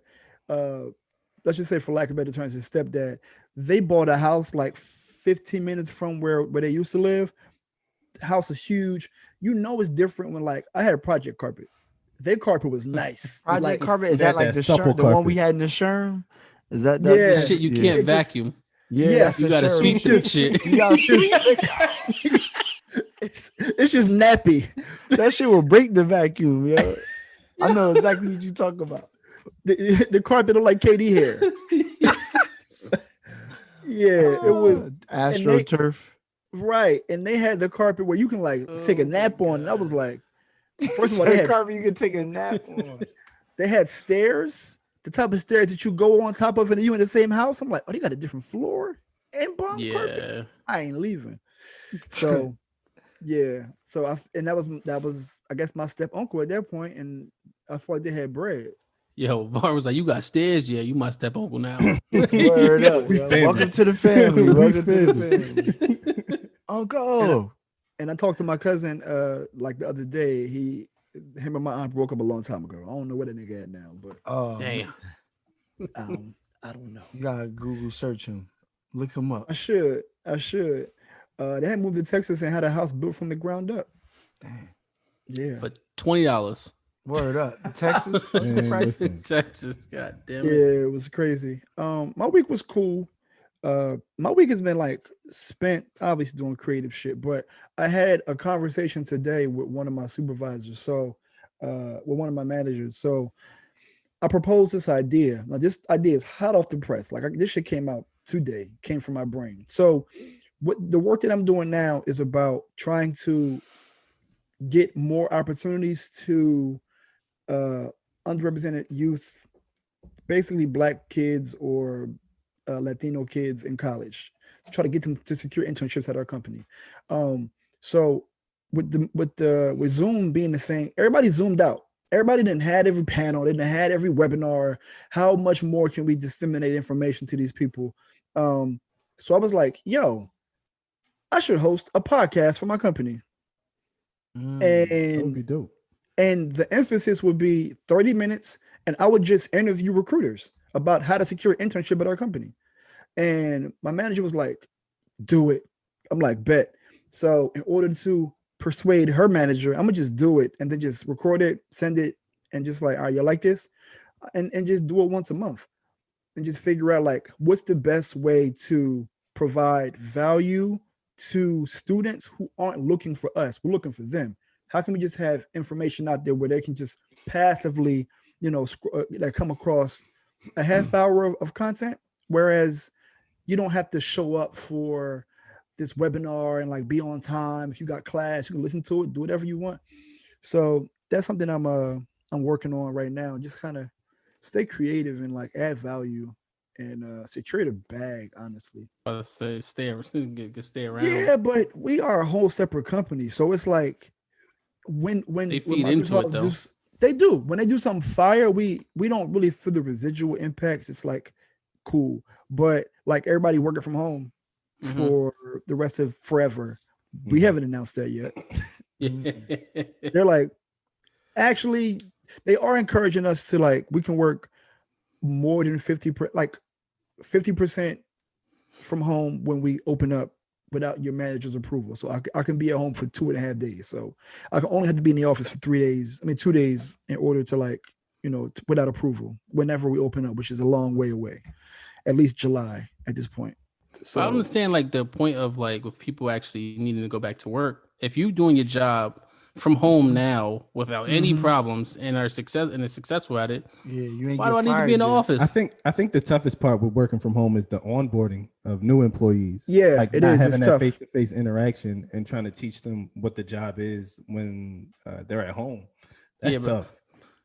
let's just say, for lack of better terms, his stepdad. They bought a house like 15 minutes from where they used to live. The house is huge. It's different when, like, I had a project carpet. Their carpet was nice. Project Like, carpet, is that- that like that the supple the one carpet. we had in the Sherm? Is that Yeah. Shit, you yeah. can't It just- vacuum. Yeah, Yes, that's You the gotta Sherm. sweep that shit. You gotta sweep it. it's just nappy. That shit will break the vacuum, yo. I know exactly what you're talking about. The carpet looked like KD hair. Yeah, it was AstroTurf. right, and they had the carpet where you can like take a nap on. And I was like, first of all, The carpet you can take a nap on. they had stairs, the type of stairs that you go on top of, and you in the same house. I'm like, oh, they got a different floor and bomb carpet. Yeah. I ain't leaving. So, yeah. So that was I guess my step uncle at that point, and I thought like they had bread. Yo, Var was like, you got stairs? Yeah, you my step uncle now. Word up. We yo. family. Welcome to the family. We Welcome to the family. family. Uncle. And I talked to my cousin like the other day. Him and my aunt broke up a long time ago. I don't know what that nigga at now, but Oh, Damn. I don't know. you gotta Google search him. Look him up. I should. They had moved to Texas and had a house built from the ground up. Damn. Yeah. For $20. Word up. Texas. Man, prices. listen. Texas, god damn it. Yeah, it was crazy. My week was cool. My week has been like spent obviously doing creative shit, but I had a conversation today with one of my supervisors. So with one of my managers. So I proposed this idea. Now this idea is hot off the press. Like this shit came out today, came from my brain. So what the work that I'm doing now is about trying to get more opportunities to underrepresented youth, basically Black kids or Latino kids in college, to try to get them to secure internships at our company. So with Zoom being the thing, everybody zoomed out. Everybody didn't had every panel, they didn't had every webinar. How much more can we disseminate information to these people? So I was like, yo, I should host a podcast for my company. That would be dope. And the emphasis would be 30 minutes, and I would just interview recruiters about how to secure an internship at our company. And my manager was like, do it. I'm like, bet. So in order to persuade her manager, I'm gonna just do it and then just record it, send it, and just like, all right, you like this? And just do it once a month and just figure out like what's the best way to provide value to students who aren't looking for us. We're looking for them. How can we just have information out there where they can just passively, like come across a half hour of content, whereas you don't have to show up for this webinar and like be on time. If you got class, you can listen to it, do whatever you want. So that's something I'm working on right now. Just kind of stay creative and like add value and secure the bag, honestly. I was say stay around. Yeah, but we are a whole separate company. So it's like when they feed into it though. They do. When they do something fire, we don't really feel the residual impacts. It's like cool. But like everybody working from home for the rest of forever. We haven't announced that yet. They're like, actually, they are encouraging us to like, we can work more than 50% from home when we open up without your manager's approval. So I can be at home for 2.5 days. So I can only have to be in the office for 2 days in order to like, without approval, whenever we open up, which is a long way away, at least July at this point. So I understand like the point of like with people actually needing to go back to work. If you're doing your job from home now without any problems and are successful at it, you ain't why do I need to be in the office? I think the toughest part with working from home is the onboarding of new employees. Yeah, like it not is. having It's that tough. face-to-face interaction and trying to teach them what the job is when they're at home. That's tough.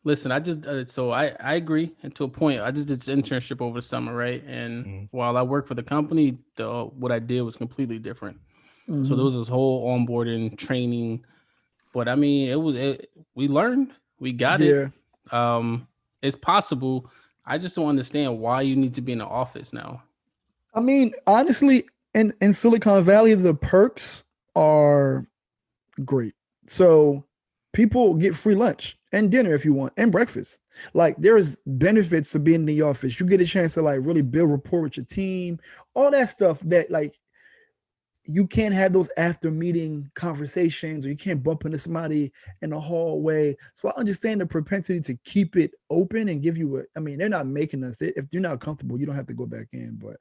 Listen, I just so I agree, and to a point, I just did this internship over the summer, right? And while I worked for the company, what I did was completely different. So there was this whole onboarding training, but I mean, we learned, we got it. It's possible. I just don't understand why you need to be in the office now. I mean, honestly, in Silicon Valley, the perks are great. So people get free lunch and dinner if you want, and breakfast. Like there's benefits to being in the office. You get a chance to like really build rapport with your team, all that stuff that like you can't have those after meeting conversations, or you can't bump into somebody in the hallway. So I understand the propensity to keep it open and give you they're not making us. If you're not comfortable, you don't have to go back in, but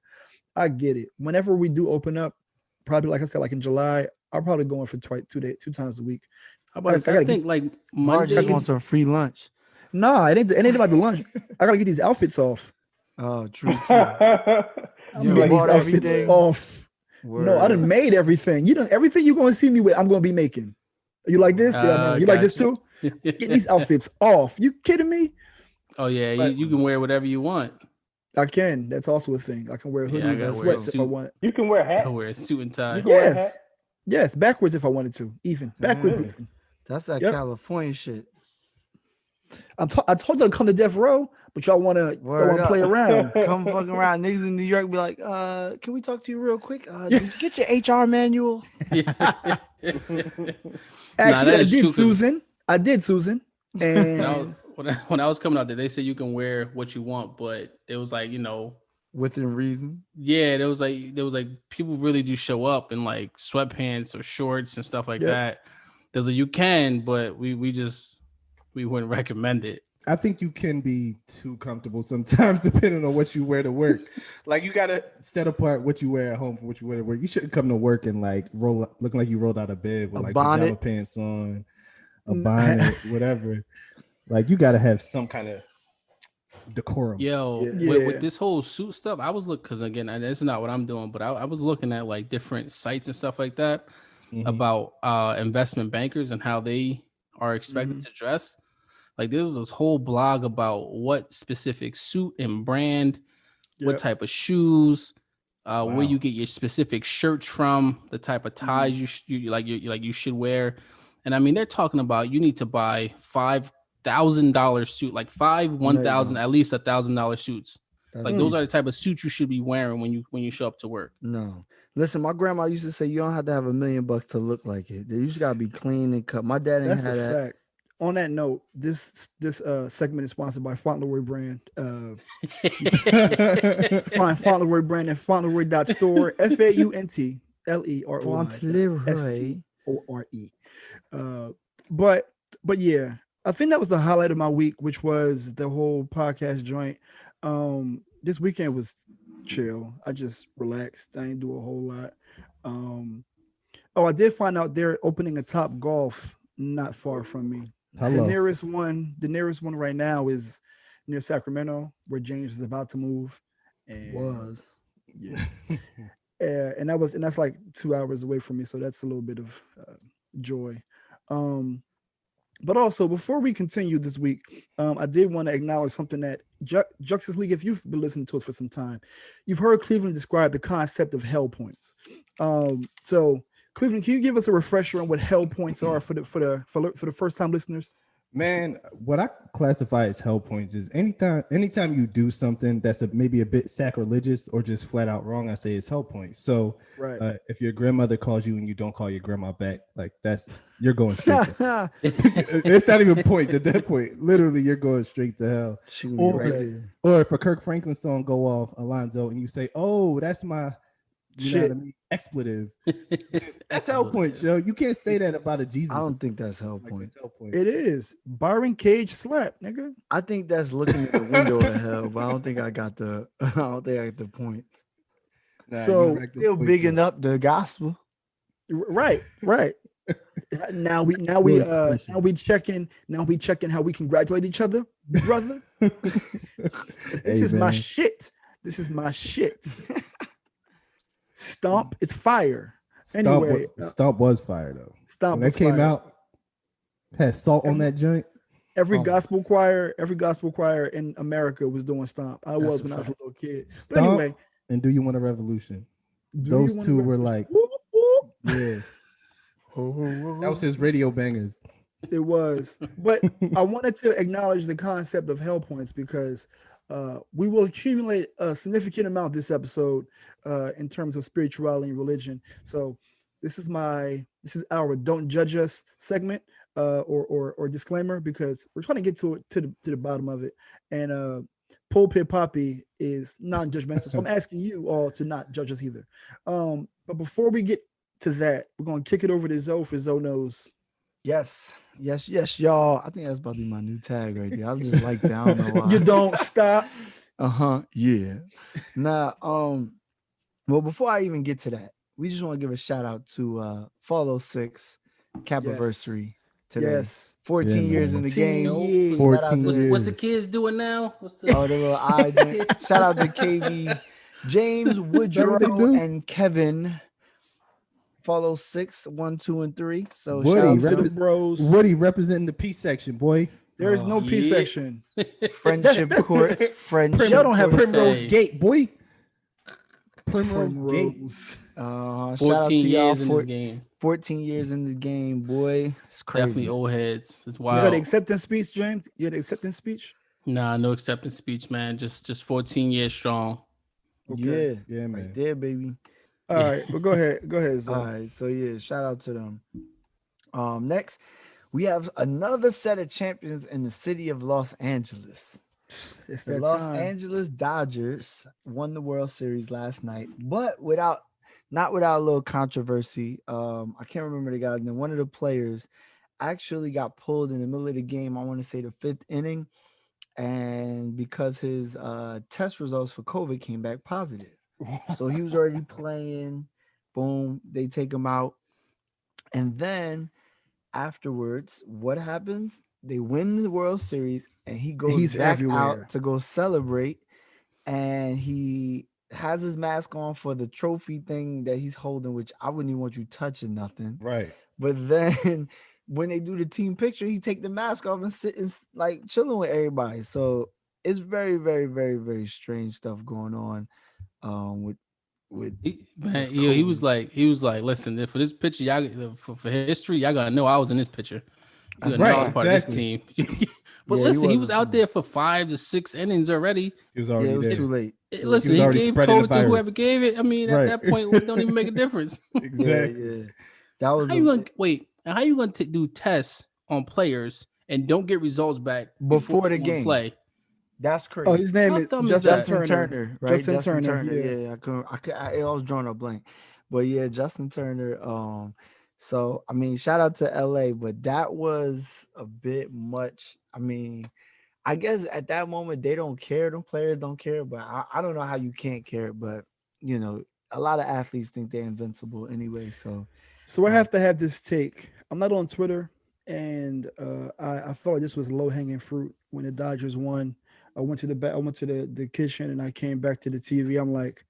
I get it. Whenever we do open up, probably like I said, like in July, I'll probably go in for 2 times a week. How about I think like Monday, Monday? want some free lunch. Nah, it ain't about the lunch. I gotta get these outfits off. Oh, true. I'm getting these outfits off. Word. No, I done made everything. Everything you're gonna see me with, I'm gonna be making. You like this? Yeah, no. You like this too? Get these outfits off. You kidding me? Oh yeah, you can wear whatever you want. I can. That's also a thing. I can wear hoodies and sweats if I want. You can wear hats. I wear a suit and tie. Yes, backwards if I wanted to. Even backwards. Even. That's that California shit. I told you to come to Death Row, but y'all want to play around. Come fucking around. Niggas in New York be like, can we talk to you real quick? Get your HR manual. Actually, I did, Susan. And when I was coming out there, they said you can wear what you want, but it was like, within reason. Yeah, there was like people really do show up in like sweatpants or shorts and stuff like that. There's you can, but we wouldn't recommend it. I think you can be too comfortable sometimes, depending on what you wear to work. Like you gotta set apart what you wear at home from what you wear to work. You shouldn't come to work and like looking like you rolled out of bed with like pajama pants on. a bonnet, whatever. Like you got to have some kind of decorum. Yo, Yeah. with this whole suit stuff, I was looking because again, and this is not what I'm doing, but I was looking at like different sites and stuff like that Mhm. about investment bankers and how they are expected to dress. Like there's this whole blog about what specific suit and brand, what Yep. type of shoes, where Wow. you get your specific shirts from, the type of ties you should wear. And I mean, they're talking about you need to buy $5,000 suit, like $1,000, don't. at least $1,000 suits. That's Like those are the type of suits you should be wearing when you show up to work. No. Listen, my grandma used to say you don't have to have $1 million to look like it. You just gotta be clean and cut. My dad ain't That's had a that. fact. On that note, this segment is sponsored by Fauntleroy brand. Find Fauntleroy brand at fauntleroy.store. Fauntleroy. FAUNTLEROY. But yeah, I think that was the highlight of my week, which was the whole podcast joint. This weekend was chill. I just relaxed. I didn't do a whole lot. I did find out they're opening a Top Golf not far from me. Hello. The nearest one right now is near Sacramento, where James is about to move. And yeah. and that's like 2 hours away from me, so that's a little bit of joy. But also, before we continue this week, I did want to acknowledge something that Juxtaposition League, if you've been listening to us for some time, you've heard Cleveland describe the concept of hell points. So Cleveland, can you give us a refresher on what hell points are for the first time listeners? Man, what I classify as hell points is anytime you do something that's maybe a bit sacrilegious or just flat out wrong, I say it's hell points. So Right. If your grandmother calls you and you don't call your grandma back, like you're going straight to, it's not even points at that point. Literally, you're going straight to hell. Or if a Kirk Franklin song go off, Alonzo, and you say, "Oh, that's my know what I mean? Expletive." That's hell points, yo. You can't say that about a Jesus. I don't think that's hell points. It is. Byron Cage slap, nigga. I think that's looking at the window of hell, but I don't think I got the points. Nah, So still bigging up the gospel. Right. Now we checking how we congratulate each other, brother. This is my shit. Stomp is fire. Stomp was fire though. Stomp when that came out, had salt on that joint. Every gospel choir in America was doing Stomp. I was when I was a little kid. Stomp, but anyway, and Do You Want a Revolution? Those two were like, yeah. That was his radio bangers. It was. But I wanted to acknowledge the concept of hell points because we will accumulate a significant amount this episode in terms of spirituality and religion. So this is our Don't Judge Us segment or disclaimer, because we're trying to get to the bottom of it. And Pulpit Poppy is non-judgmental. So I'm asking you all to not judge us either. But before we get to that, we're going to kick it over to Zoe for Zoe Knows. Yes, y'all. I think that's about to be my new tag right there. I just like that. I don't know why. You don't stop. Yeah. Nah. Well, before I even get to that, we just want to give a shout out to Follow 6 Capiversary today. Yes. 14 years in the game. 14 years. What's the kids doing now? The little eye. Shout out to KB, James, Woodrow, and Kevin. Follow 6, 1, 2, and 3. So Woody, shout out to the bros. Woody representing the peace section, boy. There is no peace section. Friendship courts. Friendship. Y'all don't have Primrose say. Gate, boy. Primrose Gate. Shout 14 out to y'all years in this game. 14 years in the game, boy. It's crazy. Definitely old heads. It's You wild. got the acceptance speech, James? You had the acceptance speech? Nah, no acceptance speech, man. Just 14 years strong. Okay. Yeah, Yeah, man. right there, baby. All right, but go ahead, Zoe. All right, so yeah, shout out to them. Next, we have another set of champions in the city of Los Angeles. It's The that Los time. Angeles Dodgers won the World Series last night, but not without a little controversy. I can't remember the guy's name. One of the players actually got pulled in the middle of the game. I want to say the 5th inning, and because his test results for COVID came back positive. So he was already playing. Boom, they take him out. And then afterwards, what happens? They win the World Series, and he goes He's back everywhere. out to go celebrate, and he has his mask on for the trophy thing that he's holding, which I wouldn't even want you touching nothing. Right. But then when they do the team picture, he take the mask off and sit and like chilling with everybody. So it's very, very, very, very strange stuff going on with this He was COVID. like, listen, for this picture, y'all for history, y'all gotta know I was in this picture. You That's gotta know I was right, part of this exactly. team. But Yeah, listen, he was wasn't out playing. there for 5 to 6 innings already. He was Yeah, already it was there. too late. It was Listen, too he already late. gave spreading the COVID to whoever virus. gave it. I mean, at Right. that point, it don't even make a difference. Exactly. Yeah, yeah. That was How you gonna wait? And how you gonna do tests on players and don't get results back before the they wanna game. play? That's crazy. Oh, his name How is dumb is Justin that? Turner. Right? Justin Turner. Yeah. Yeah, I was drawing a blank. But yeah, Justin Turner. So I mean, shout out to LA, but that was a bit much. I mean, I guess at that moment they don't care, them players don't care, but I don't know how you can't care, but you know, a lot of athletes think they're invincible anyway. So So I have to have this take. I'm not on Twitter, and I felt like this was low hanging fruit when the Dodgers won. I went to the back. I went to the kitchen, and I came back to the TV. I'm like,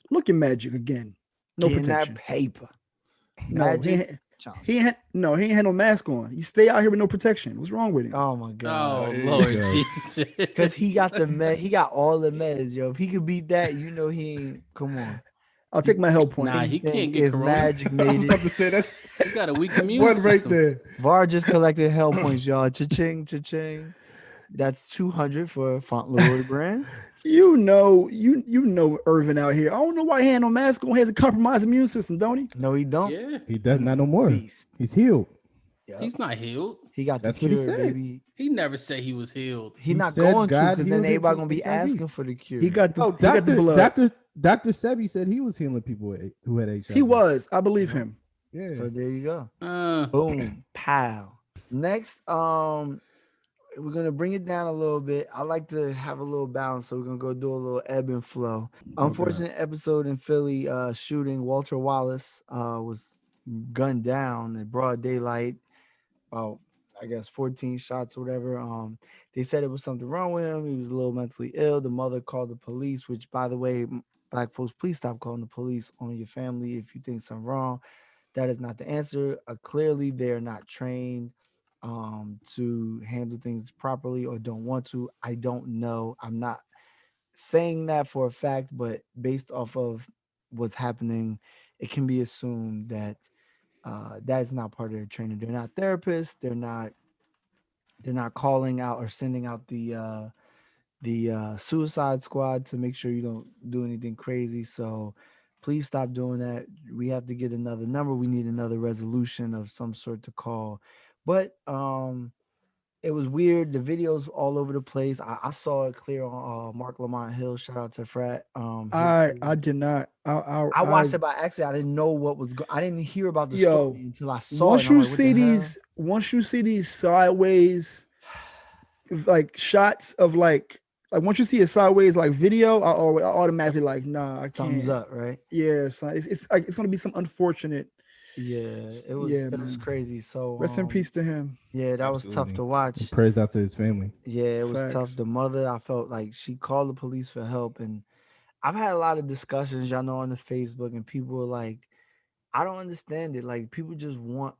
look at Magic again. No getting that protection. paper. No, Magic Johnson. he ain't had no mask on. He stay out here with no protection. What's wrong with him? Oh my god. Oh there you Lord go. Jesus! Because he got he got all the meds, yo. If he could beat that, you know he ain't. Come on. I'll take my hell point. Nah, You he can't think get if corona. Magic I was made about it, to say that's He got a weak immune one system. right there. VAR just collected hell points, y'all. Cha-ching, cha-ching. That's 200 for Fauntleroy brand. You know Irvin out here. I don't know why he had no mask on. He has a compromised immune system, don't he? No, he don't. Yeah, He does not no more. Beast. He's healed. Yep. he's not healed. He got That's the what he cure, said. baby. He never said he was healed. He He not said going to, God because then healed him everybody from gonna be HIV. asking for the cure. He got the Oh, he got the blood. Dr. Sebi said he was healing people who had HIV. He was. I believe him. Yeah. So there you go. Uh, Boom. Pow. Next, we're gonna bring it down a little bit. I like to have a little balance, so we're gonna go do a little ebb and flow. Unfortunate episode in Philly, shooting. Walter Wallace was gunned down in broad daylight. I guess 14 shots or whatever. They said it was something wrong with him. He was a little mentally ill. The mother called the police, which, by the way, black folks, please stop calling the police on your family if you think something wrong. That is not the answer. Clearly, they're not trained to handle things properly, or don't want to. I don't know. I'm not saying that for a fact, but based off of what's happening, it can be assumed that that is not part of their training. They're not therapists. They're not calling out or sending out the suicide squad to make sure you don't do anything crazy. So please stop doing that. We have to get another number. We need another resolution of some sort to call. But it was weird. The videos all over the place. I saw it clear on Mark Lamont Hill. Shout out to Frat. I did not. I watched it by accident. I didn't know what was I didn't hear about the Yo, story until I saw once it. And I'm you like, what see the hell? once you see these sideways like shots of like once you see a sideways like video, I automatically like, nah, I can't. Thumbs up, right? Yeah, son. It's like it's gonna be some unfortunate. Yeah, it was Yeah, it was man. crazy. So Rest in peace to him. Yeah, that was tough Absolutely. to watch. And prayers out to his family. Yeah, it was tough. Facts. The mother, I felt like she called the police for help, and I've had a lot of discussions, y'all know, on the Facebook, and people were like, I don't understand it. Like, people just want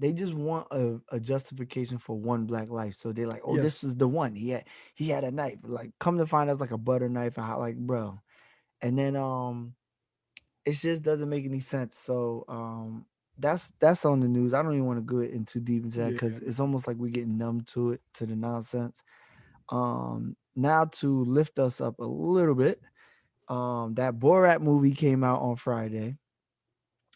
a justification for one black life. So they're like, oh, this Yes. is the one. He had a knife. Like, come to find out, it's like a butter knife. Like, bro. And then it just doesn't make any sense. So that's on the news. I don't even want to go in too deep into that, because it's almost like we're getting numb to it, to the nonsense. Now to lift us up a little bit, that Borat movie came out on Friday.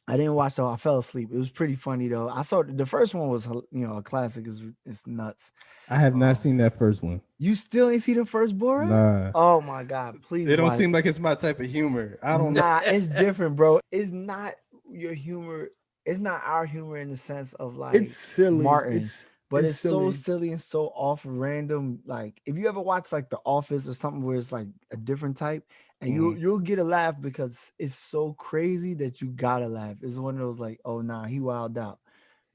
I didn't watch though. I fell asleep. It was pretty funny though. I saw the first one was, a classic. It's nuts. I have not seen that first one. You still ain't see the first Borat? Nah. Oh my God! Please. It don't watch. seem like it's my type of humor. I don't know. Nah, it's different, bro. It's not your humor. It's not our humor in the sense of like It's silly. Martin, but it's it's so silly. silly and so off random. Like, if you ever watch like The Office or something where it's like a different type, and you'll get a laugh because it's so crazy that you gotta laugh. It's one of those like, oh nah, he wilded out.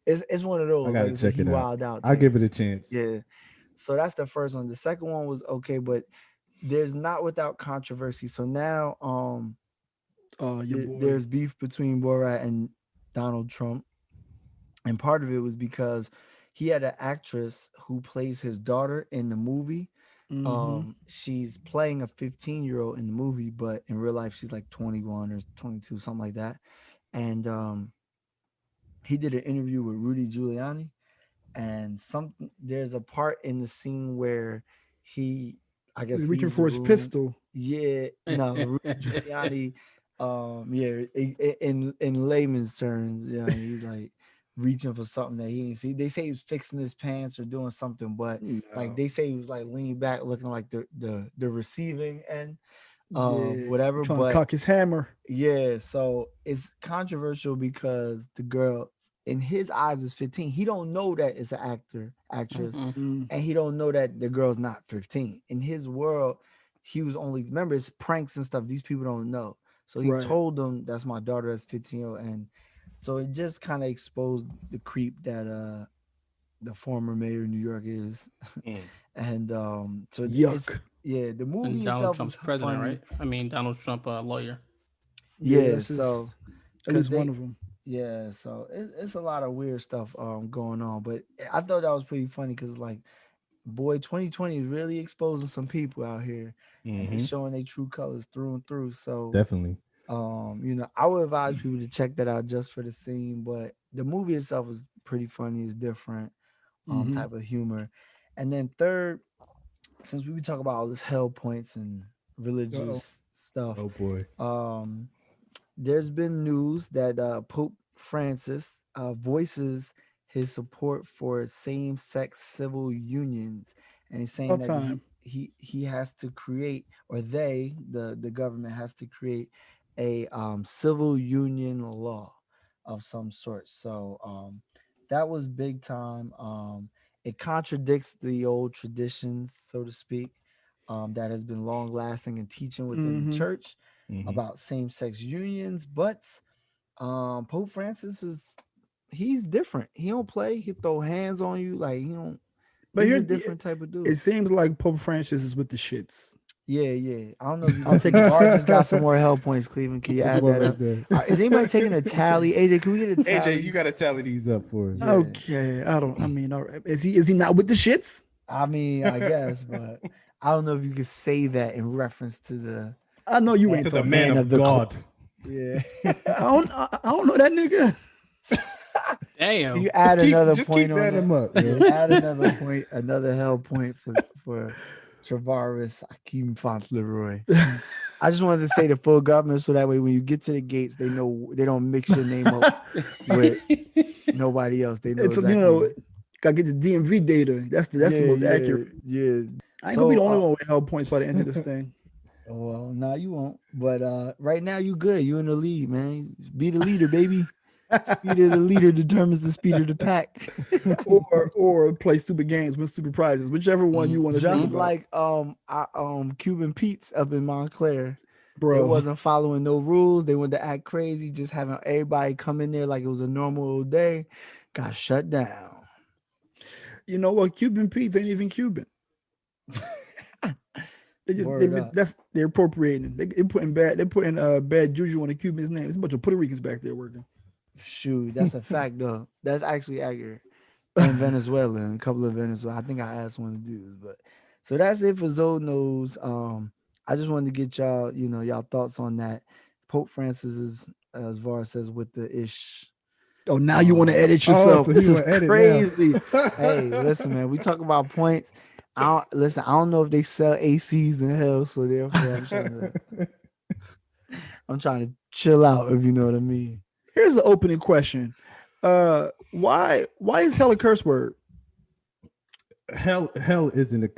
It's one of those. I gotta like, check he it out. wild out. I'll type. give it a chance. Yeah. So that's the first one. The second one was okay, but there's not without controversy. So now Your boy. there's beef between Borat and Donald Trump. And part of it was because he had an actress who plays his daughter in the movie. She's playing a 15-year-old in the movie, but in real life she's like 21 or 22, something like that. And he did an interview with Rudy Giuliani, and there's a part in the scene where he, I guess, He's reaching leaves for the his room. pistol. Yeah, no, Rudy Giuliani. In layman's terms, yeah, he's like reaching for something that he didn't see. They say he's fixing his pants or doing something, but like they say he was like leaning back, looking like the receiving end of whatever. Trying But to cock his hammer. yeah, so it's controversial because the girl in his eyes is 15. He don't know that it's an actress, and he don't know that the girl's not 15. In his world, he was only, remember, it's pranks and stuff. These people don't know. So he told them that's my daughter that's 15, and so it just kind of exposed the creep that the former mayor of New York is. And so yuck. The movie and Donald itself Trump's is president, funny. right? I mean, Donald Trump, lawyer. Yeah, that's so at least 'cause one of them. yeah, so it's a lot of weird stuff going on, but I thought that was pretty funny because like, boy, 2020 is really exposing some people out here and they showing their true colors through and through. So Definitely. I would advise people to check that out just for the scene, but the movie itself is pretty funny. It's different type of humor. And then third, since we talk about all this hell points and religious stuff, Oh boy. there's been news that Pope Francis voices his support for same-sex civil unions, and he's saying that he has to create, or the government has to create a civil union law of some sort. So that was big time. It contradicts the old traditions, so to speak, that has been long lasting and teaching within the church about same-sex unions. But Pope Francis he's different. He don't play. He throw hands on you, like he don't. But he's a different type of dude. It seems like Pope Francis is with the shits. Yeah. I don't know if you can take Bar just got some more hell points, Cleveland. Can you add that up? Is anybody taking a tally? AJ, can we get a tally? AJ, you gotta tally these up for us. Yeah. Okay. I mean, all right. Is he not with the shits? I mean, I guess, but I don't know if you could say that in reference to the. I know you ain't To the talking man of God. Yeah. I don't know that nigga. Damn. You add another just point keep on that him up. You add another point, another hell point for Travaris Akeem Fauntleroy. I just wanted to say the full government so that way when you get to the gates, they know they don't mix your name up with nobody else. They know It's exactly. gotta get the DMV data. That's the most accurate. Yeah. I ain't gonna be the only one with hell points by the end of this thing. Well, no, you won't. But right now you good. You in the lead, man. Be the leader, baby. Speed of the leader determines the speed of the pack. or play stupid games, win stupid prizes, whichever one you want to. Just like Cuban Pete's up in Montclair. Bro, it wasn't following no rules. They wanted to act crazy, just having everybody come in there like it was a normal old day. Got shut down. You know what? Cuban Pete's ain't even Cuban. They're appropriating. They're putting bad juju on the Cuban's name. There's a bunch of Puerto Ricans back there working. Shoot, that's a fact though. That's actually accurate. And Venezuela, and a couple of Venezuela. I think I asked one of the dudes, but so that's it for Zoe Knows. I just wanted to get y'all, y'all thoughts on that. Pope Francis is, as Var says, with the ish. Oh, now you want to edit yourself? So this is crazy. Hey, listen, man. We talk about points. I don't know if they sell ACs in hell, so therefore I'm trying to chill out, if you know what I mean. Here's the opening question. Why is hell a curse word? Hell is a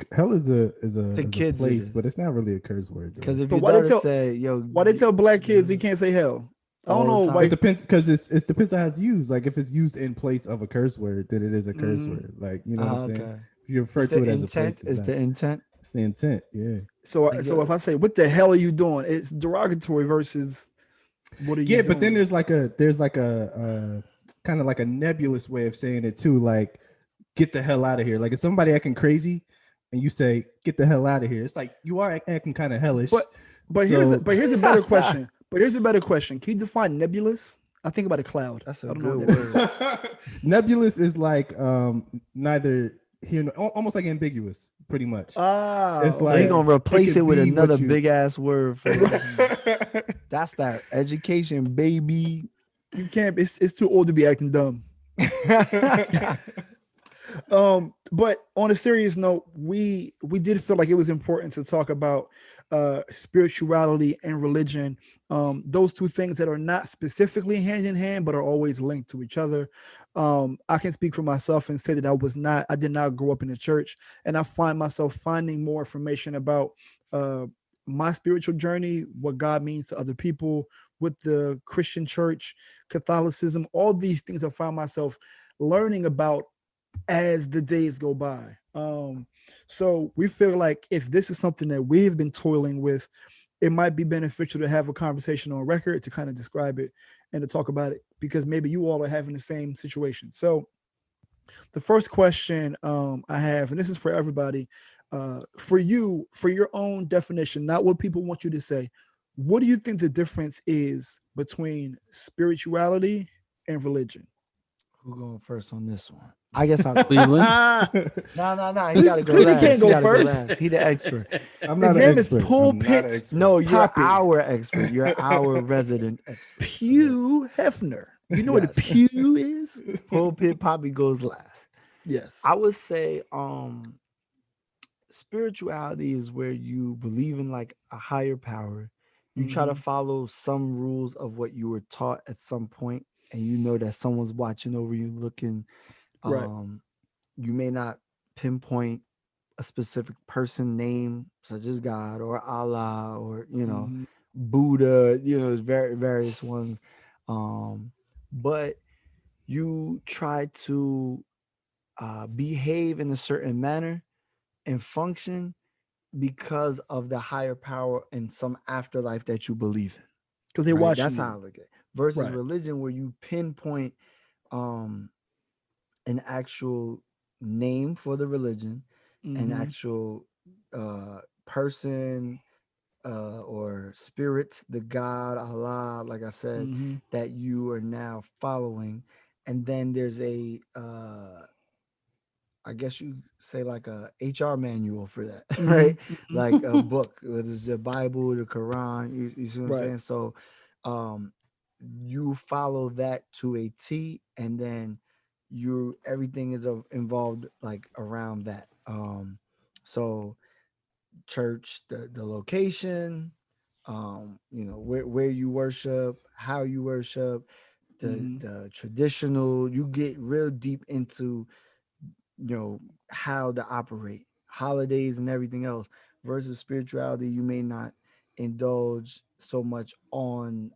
place, but it's not really a curse word. Because if why they tell black kids they can't say hell? I don't know why. It depends, because it depends on how it's used. Like if it's used in place of a curse word, then it is a curse word. Like what I'm saying. If you refer to it as a place, it's the intent. It's the intent. Yeah. So if I say, "What the hell are you doing?" It's derogatory versus what are you doing? But then there's like a kind of like a nebulous way of saying it too. Like, get the hell out of here. Like if somebody acting crazy and you say, get the hell out of here, it's like you are acting kind of hellish. But here's a better question. But here's a better question. Can you define nebulous? I think about a cloud. That's I a don't know good what that word. is. Nebulous is like neither here, almost like ambiguous, pretty much. It's So like he gonna replace it with be another what you- big ass word for it. That's that education, baby. You can't. It's too old to be acting dumb. But on a serious note, we did feel like it was important to talk about spirituality and religion, those two things that are not specifically hand in hand but are always linked to each other. I can speak for myself and say that I did not grow up in the church, and I find myself finding more information about my spiritual journey, what God means to other people, with the Christian church, Catholicism, all these things I find myself learning about as the days go by. So we feel like if this is something that we've been toiling with, it might be beneficial to have a conversation on record to kind of describe it and to talk about it, because maybe you all are having the same situation. So the first question I have, and this is for everybody, for you, for your own definition, not what people want you to say, what do you think the difference is between spirituality and religion? Who going first on this one? I guess I'll Cleveland. No. He gotta go Cleveland last. can't He go gotta first. He the expert. I'm His not an name is expert. I'm not an Pulpit. expert. No, you're Poppy. our expert. You're our resident expert. Pew Hefner. You know what a Yes. pew is? Pulpit Poppy goes last. Yes. I would say spirituality is where you believe in like a higher power. You try to Mhm. follow some rules of what you were taught at some point, and you know that someone's watching over you, looking. Right. You may not pinpoint a specific person name such as God or Allah or Mhm. Buddha, there's various ones. But you try to behave in a certain manner and function because of the higher power in some afterlife that you believe in. Because they're Right? watching That's you. how I look at it. Versus Right. religion, where you pinpoint an actual name for the religion, an Mhm. actual person or spirits, the God, Allah, like I said, Mhm. that you are now following. And then there's a I guess you say like a HR manual for that, Mhm. right? Mhm. Like a book, whether it's the Bible, the Quran, you see what I'm Right. saying? So you follow that to a T, and then everything is involved like around that. So church, the location, where you worship, how you worship, Mhm. the traditional, you get real deep into how to operate, holidays and everything else. Versus spirituality, you may not indulge so much on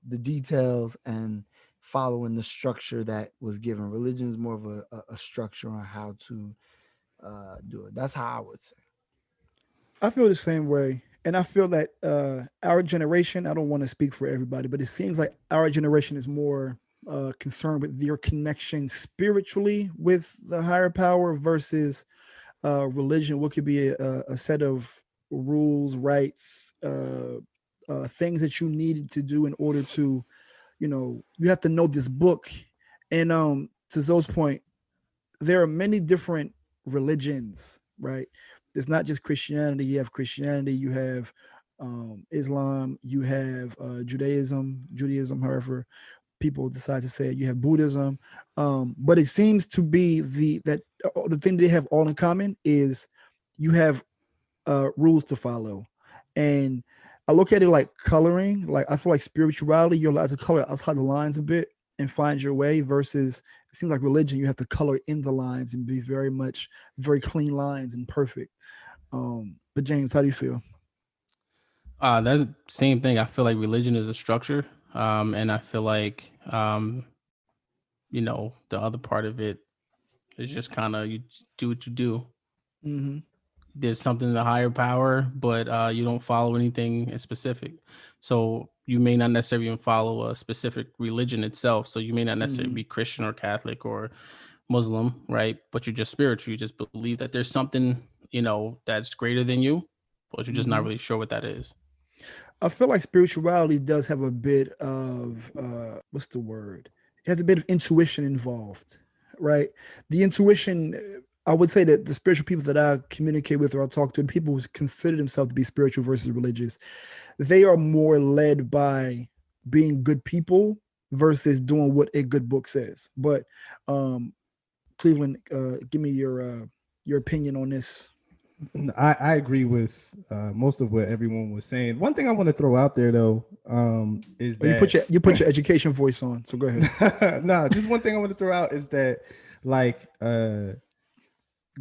the details and following the structure that was given. Religion is more of a structure on how to do it. That's how I would say. I feel the same way. And I feel that our generation, I don't want to speak for everybody, but it seems like our generation is more concerned with your connection spiritually with the higher power versus religion, what could be a set of rules, rights, things that you needed to do in order to, you have to know this book. And to Zoe's point, there are many different religions, right? It's not just Christianity. You have Christianity, you have Islam, you have Judaism, however people decide to say it. You have Buddhism, but it seems to be the thing they have all in common is you have rules to follow, and I look at it like coloring. Like I feel like spirituality, you're allowed to color outside the lines a bit and find your way. Versus it seems like religion, you have to color in the lines and be very clean lines and perfect. But James, how do you feel? That's the same thing. I feel like religion is a structure. And I feel like, the other part of it is just kind of you do what you do. Mm-hmm. There's something in the higher power, but you don't follow anything in specific. So you may not necessarily even follow a specific religion itself. So you may not necessarily be Christian or Catholic or Muslim, right? But you're just spiritual. You just believe that there's something, that's greater than you, but you're just not really sure what that is. I feel like spirituality does have a bit of what's the word? It has a bit of intuition involved, right? The intuition, I would say that the spiritual people that I communicate with or I talk to, the people who consider themselves to be spiritual versus religious, they are more led by being good people versus doing what a good book says. But Cleveland, give me your opinion on this. I agree with most of what everyone was saying. One thing I want to throw out there though is that you put your education voice on. So go ahead. No, just one thing I want to throw out is that like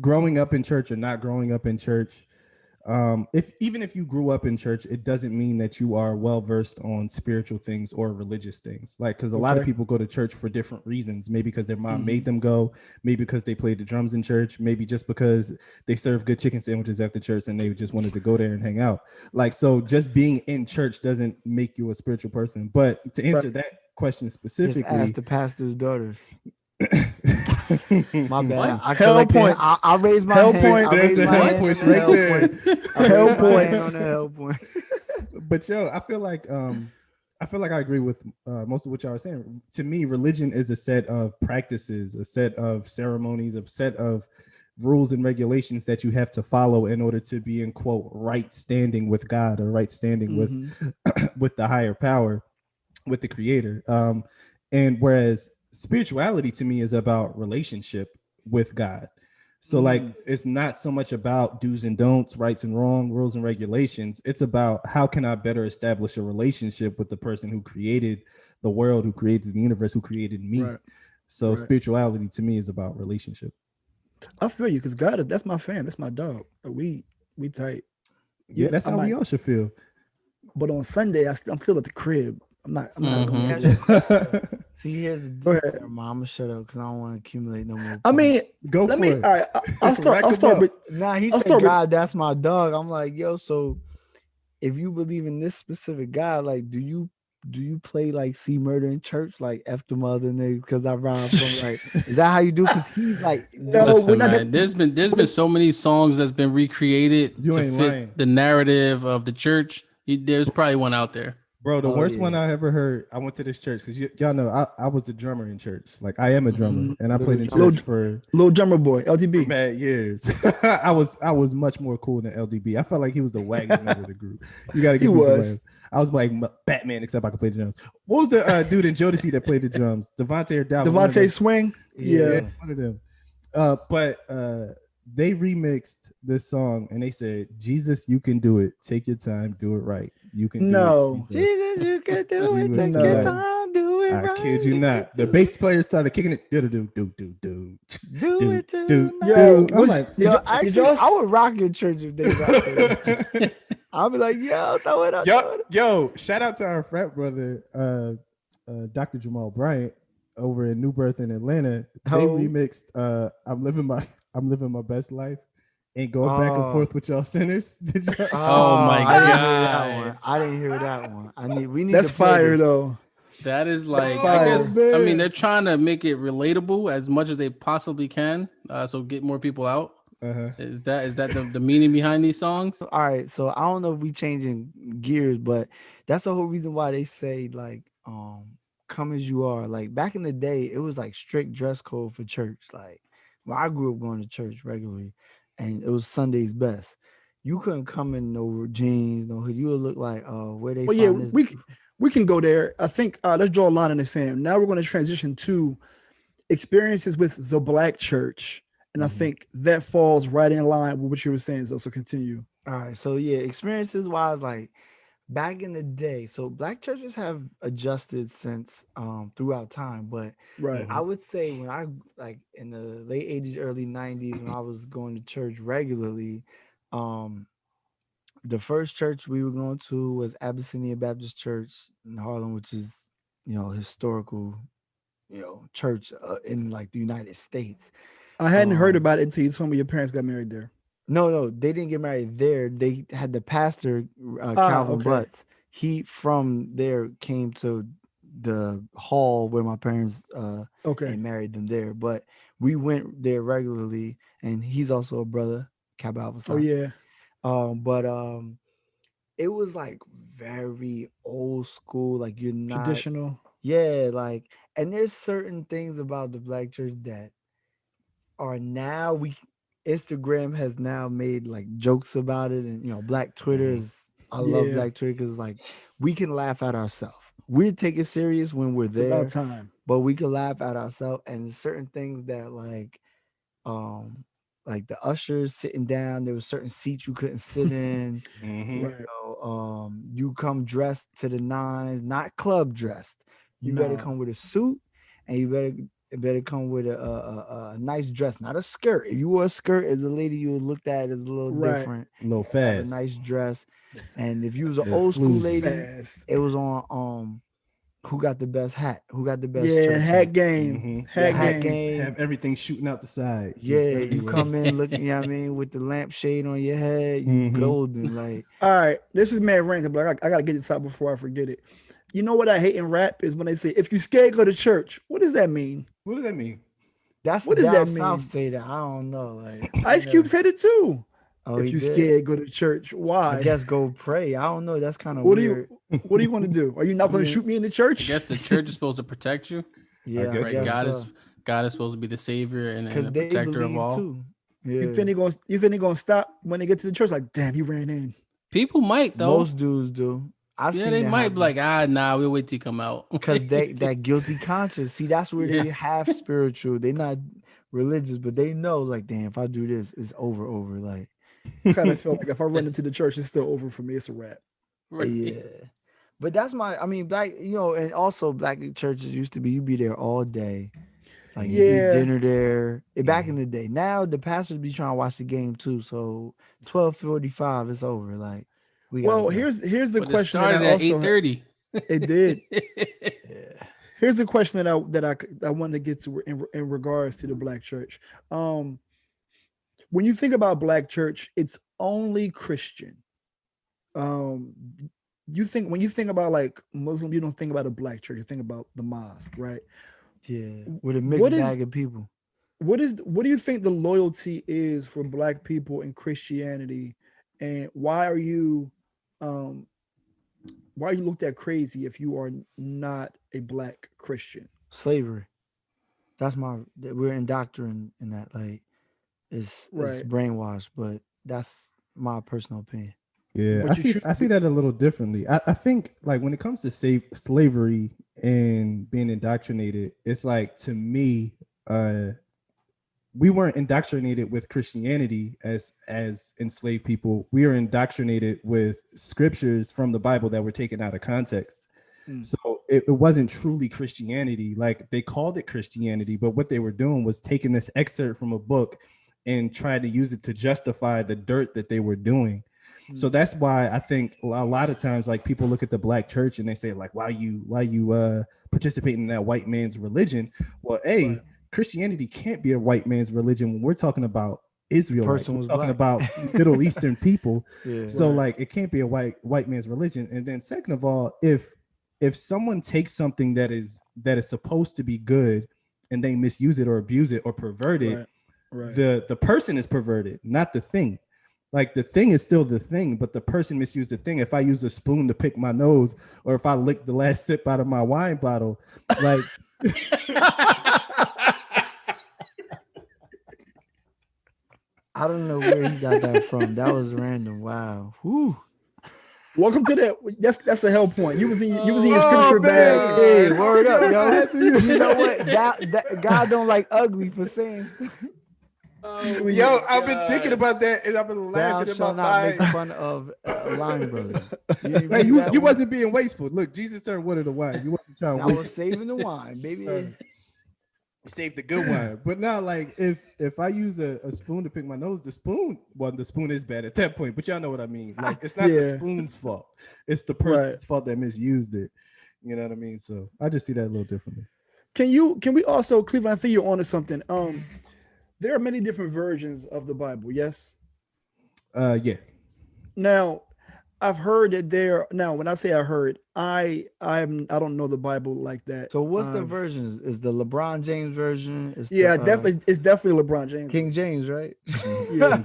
growing up in church or not growing up in church, even if you grew up in church, it doesn't mean that you are well versed on spiritual things or religious things. Like, because a lot of people go to church for different reasons. Maybe because their mom made them go. Maybe because they played the drums in church. Maybe just because they serve good chicken sandwiches after church and they just wanted to go there and hang out. Like, so just being in church doesn't make you a spiritual person. But to answer that question specifically, just ask the pastor's daughters. My bad. Hell points. I raised my hell hand. Points. There's the hell points right there. Hell points on the hell point. But I feel like I agree with most of what y'all are saying. To me, religion is a set of practices, a set of ceremonies, a set of rules and regulations that you have to follow in order to be in quote right standing with God or right standing with the higher power, with the Creator. And whereas spirituality to me is about relationship with God. So like, it's not so much about do's and don'ts, rights and wrong, rules and regulations. It's about how can I better establish a relationship with the person who created the world, who created the universe, who created me. Right. So spirituality to me is about relationship. I feel you, because God, that's my fan. That's my dog. We tight. Yeah, that's how we all should feel. But on Sunday, I'm still at the crib. I'm not going to. See, here's the deal. I'm gonna shut up because I don't want to accumulate no more points. I mean, go for it. All right, I'll start with. He said, God, that's my dog. I'm like, yo, so if you believe in this specific God, like, do you play like see murder in church, like F the mother niggas? Because I rhyme from like, is that how you do? Because he's like, no, listen, man, there's been so many songs that's been recreated to fit the narrative of the church. There's probably one out there. Bro, the worst one I ever heard, I went to this church because y'all know I was a drummer in church. Like, I am a drummer, and I played in church for little drummer boy, LDB. Mad years. I was much more cool than LDB. I felt like he was the wagon member of the group. You gotta give me some. I was like Batman, except I could play the drums. What was the dude in Jodeci that played the drums? Devontae or Dalvin? Devontae Swing. Yeah, one of them. But they remixed this song and they said, "Jesus, you can do it. Take your time, do it right. You can do it. Jesus, you can do it. Take your time, do it right. I kid you not. The bass player started kicking it. Do it too. Yo, I'm like, I would rock in church if they rock it. I'll be like, yo, throw it up. Yo, shout out to our frat brother, Dr. Jamal Bryant, over in New Birth in Atlanta. They remixed I'm living my best life. Ain't going back and forth with y'all sinners. Did y'all? Oh my god! I didn't hear that one. We need. That's fire though. That is like, I guess, I mean, they're trying to make it relatable as much as they possibly can, so get more people out. Is that the meaning behind these songs? All right, so I don't know if we changing gears, but that's the whole reason why they say like, come as you are. Like back in the day, it was like strict dress code for church. Like when I grew up going to church regularly, and it was Sunday's best. You couldn't come in no jeans, no hood. You would look like, where they. Well, yeah, we can go there. I think let's draw a line in the sand. Now we're going to transition to experiences with the Black church, and I think that falls right in line with what you were saying. So continue. All right, so yeah, experiences wise, like back in the day, so Black churches have adjusted since throughout time, but I would say when I like in the late 80s, early 90s, when I was going to church regularly, the first church we were going to was Abyssinia Baptist Church in Harlem, which is, historical, church in like the United States. I hadn't heard about it until you told me your parents got married there. No, they didn't get married there. They had the pastor, Calvin Butts. he from there came to the hall where my parents Okay. and married them there. But we went there regularly, and he's also a brother, Kappa Alpha Psi. Oh yeah. But it was like very old school, like you're not Traditional. yeah, like, and there's certain things about the black church that are now Instagram has now made like jokes about it, and Black Twitter is. I love Yeah. Black Twitter because like we can laugh at ourselves. We take it serious when we're It's there, about time. but we can laugh at ourselves, and certain things that like the ushers sitting down, there was certain seats you couldn't sit in. Right. You come dressed to the nines, not club dressed. You better No. come with a suit, and you better come with a nice dress, not a skirt. If you wore a skirt as a lady, you would looked at as a little Right. different. A little Have a fast. nice dress, and if you was an Little old school floozy. lady, Fast. it was on who got the best hat, who got the best Yeah, church hat hat. game. Mhm. Hat Hat game. game. Have everything shooting out the side. Just Yeah, you everywhere. come in looking, with the lampshade on your head, you Mhm. golden, like All right, this is mad random, but I gotta get this out before I forget it. You know what I hate in rap is when they say, "If you scared, go to church." What does that mean? What does that mean? that's What does down that south mean? say that. I don't know. Like Ice Cube said it too. oh, If he you did? scared, go to church. Why? I guess go pray. I don't know. That's kind of What weird. What are you going to do? Are you not going to Yeah. shoot me in the I church? guess the church is supposed to protect you, Yeah, I guess right? guess so. God is supposed to be the savior and because the they protector of believe all. too. You Yeah, think they gonna stop when they get to the church? Like, damn, he ran in. People might though. most dudes do. I've Yeah, seen they that might be like, nah, we'll wait till you come out. because that guilty conscience. See, that's where they Yeah. half spiritual. They not religious, but they know like, damn, if I do this, it's over. Like, I kind of feel like if I run into the church, it's still over for me. It's a wrap. Right. yeah. But that's I mean, black, and also black churches used to be, you be there all day. Like you eat Yeah. dinner there. Back in the day. Now the pastors be trying to watch the game too. So 12:45, it's over. Like we gotta Well, go. here's the But it question that started I at also 8:30. it did. Yeah. Here's the question that I wanted to get to in regards to the black church. When you think about black church, it's only Christian. When you think about like Muslim, you don't think about a black church. You think about the mosque, right? Yeah. With a mixed What is- bag of people. What do you think the loyalty is for black people in Christianity, and why are you looked at crazy if you are not a black Christian? Slavery. We're indoctrinated in that. Like it's Right. brainwashed, but that's my personal opinion. Yeah, But I you see. should I see that a little differently. I think like when it comes to slavery and being indoctrinated, it's like to me, we weren't indoctrinated with Christianity as enslaved people. We are indoctrinated with scriptures from the Bible that were taken out of context. So it wasn't truly Christianity. Like they called it Christianity, but what they were doing was taking this excerpt from a book and trying to use it to justify the dirt that they were doing. So that's why I think a lot of times like people look at the black church and they say like, why you participating in that white man's religion? Well, Right. Christianity can't be a white man's religion when we're talking about Israelites. Person We're was talking black. about Middle Eastern people. Yeah. So Right. like it can't be a white man's religion. And then second of all, if someone takes something that is supposed to be good and they misuse it or abuse it or pervert it, Right. the person is perverted, not the thing. Like the thing is still the thing, but the person misused the thing. If I use a spoon to pick my nose, or if I lick the last sip out of my wine bottle, like I don't know where he got that from. That was random. Wow. Whew. Welcome to that. That's the hell point. You was in your Oh, scripture bag. man. Hey, word up, I yo. had to use You know what? That God don't like ugly for saying. Yo, I've been thinking about that and I've been Thou laughing in my shalt not make mind. fun of a line brother. You didn't Hey, read that you one? wasn't being wasteful. Look, Jesus turned water to wine. You wasn't trying to I waste was saving the wine, baby. You saved the good wine. But now, like, if I use a spoon to pick my nose, the spoon is bad at that point. But y'all know what I mean. Like, it's not the Yeah. spoon's fault. It's the person's fault that misused it. You know what I mean? So I just see that a little differently. Can we also, Cleveland, I think you're onto something. There are many different versions of the Bible, yes? Yeah. Now, I've heard that there now. When I say I heard, I don't know the Bible like that. So what's the versions? Is the LeBron James version? Is definitely it's definitely LeBron James. King James, right? Yeah.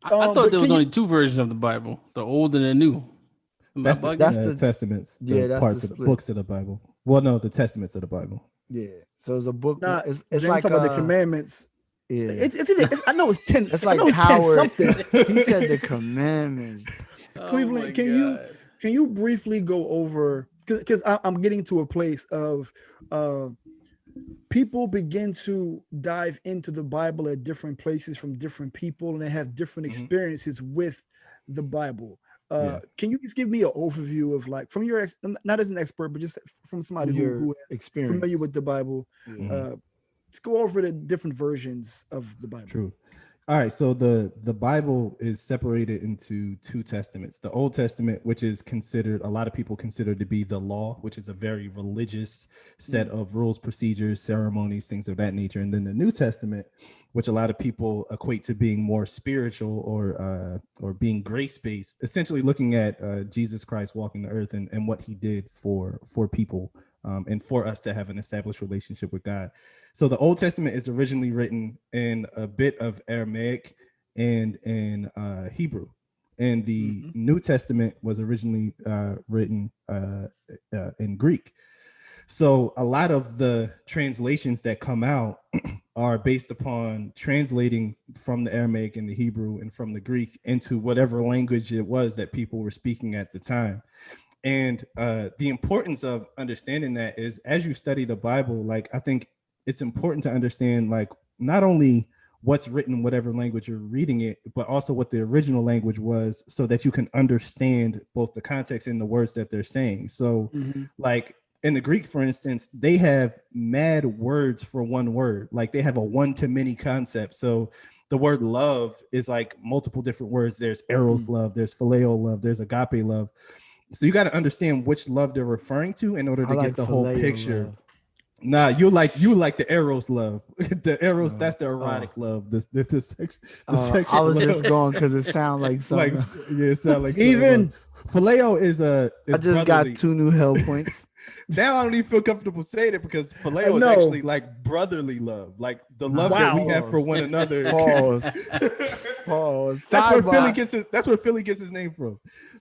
I thought but there was can only two versions of the Bible, the old and the new. Am I That's the, bugging? that's the the- testaments. yeah, the that's parts the of the split. books of the Bible. Well, no, the testaments of the Bible. Yeah. So it's a book. Nah, it's James like talking about the commandments. Yeah. It's I know it's 10. It's I like know it's 10 Howard. something. He said the commandments. Cleveland, my can God. you briefly go over, because I'm getting to a place of people begin to dive into the Bible at different places from different people, and they have different experiences with the Bible. Can you just give me an overview of, like, from your not as an expert, but just from somebody who is experience familiar with the Bible? Let's go over the different versions of the Bible. True. All right, so the Bible is separated into two testaments. The Old Testament, which is considered, a lot of people consider to be the law, which is a very religious set of rules, procedures, ceremonies, things of that nature. And then the New Testament, which a lot of people equate to being more spiritual or being grace-based, essentially looking at Jesus Christ walking the earth and what he did for people and for us to have an established relationship with God. So the Old Testament is originally written in a bit of Aramaic and in Hebrew. And the New Testament was originally written in Greek. So a lot of the translations that come out are based upon translating from the Aramaic and the Hebrew and from the Greek into whatever language it was that people were speaking at the time. And the importance of understanding that is, as you study the Bible, like, I think it's important to understand, like, not only what's written in whatever language you're reading it, but also what the original language was, so that you can understand both the context and the words that they're saying. So like in the Greek, for instance, they have mad words for one word. Like, they have a one-to-many concept. So the word love is like multiple different words. There's eros love, there's phileo love, there's agape love. So you got to understand which love they're referring to in order to get the whole picture. Love. Nah, you like the eros love. The eros, that's the erotic love. The sexual I was love. just going because it sounds like something. Like, yeah, it sounds like Even phileo is I just brotherly. got 2 new hell points. Now I don't even feel comfortable saying it, because phileo is No. actually like brotherly love, like the love that we have for one another. Pause. Pause. That's where Sidebar. Philly gets his name from.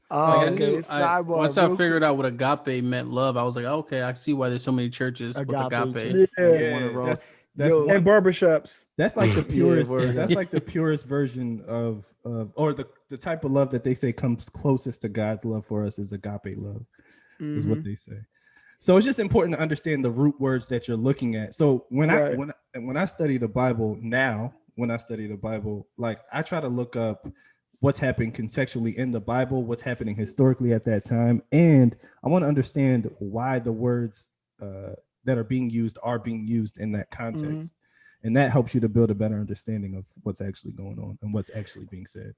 Like, Okay, sidebar. once I real figured out what agape meant, love, I was like, okay, I see why there's so many churches with agape. too. Yeah. One in a row. That's Yo, And barbershops. That's like the purest. word. That's like the purest version of or the type of love that they say comes closest to God's love for us is agape love, is what they say. So it's just important to understand the root words that you're looking at. So when I study the Bible now, like, I try to look up what's happening contextually in the Bible, what's happening historically at that time, and I want to understand why the words that are being used in that context. And that helps you to build a better understanding of what's actually going on and what's actually being said.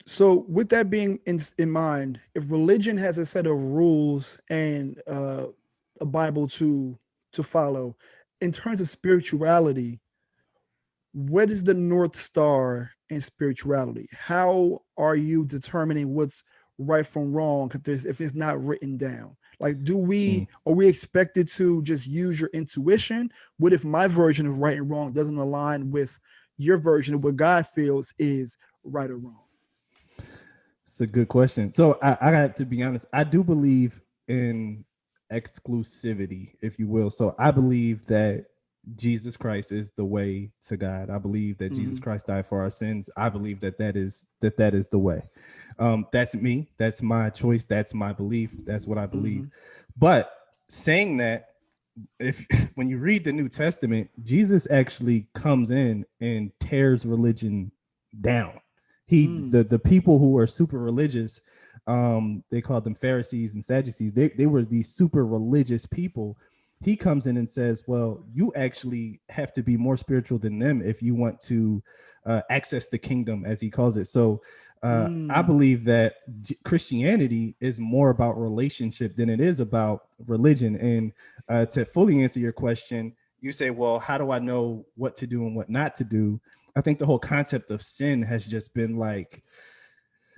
So with that being in mind, if religion has a set of rules and a Bible to follow, in terms of spirituality, what is the North Star in spirituality? How are you determining what's right from wrong if it's not written down? Like, are we expected to just use your intuition? What if my version of right and wrong doesn't align with your version of what God feels is right or wrong? It's a good question. So I have to be honest. I do believe in exclusivity, if you will. So I believe that Jesus Christ is the way to God. I believe that Jesus Christ died for our sins. I believe that is the way. That's me. That's my choice. That's my belief. That's what I believe. But saying that, when you read the New Testament, Jesus actually comes in and tears religion down. The people who are super religious, they called them Pharisees and Sadducees. They were these super religious people. He comes in and says, well, you actually have to be more spiritual than them if you want to access the kingdom, as he calls it. So I believe that Christianity is more about relationship than it is about religion. And to fully answer your question, you say, well, how do I know what to do and what not to do? I think the whole concept of sin has just been like,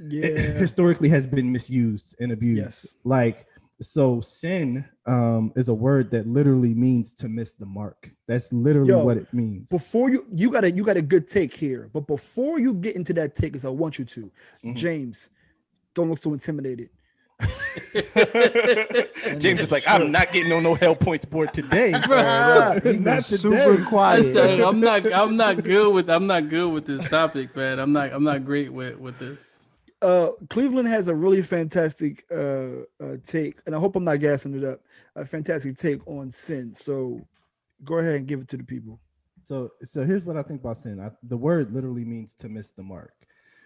Yeah. historically has been misused and abused. Yes. Like, so sin is a word that literally means to miss the mark. That's literally Yo, what it means. Before you got a good take here, but before you get into that take, as I want you to, James, don't look so intimidated. James is like, I'm not getting on no hell points board today, He not was today. super quiet. I'm not good with this topic, man. I'm not great with this. Cleveland has a really fantastic take, and I hope I'm not gassing it up. A fantastic take on sin. So go ahead and give it to the people. So here's what I think about sin. The word literally means to miss the mark.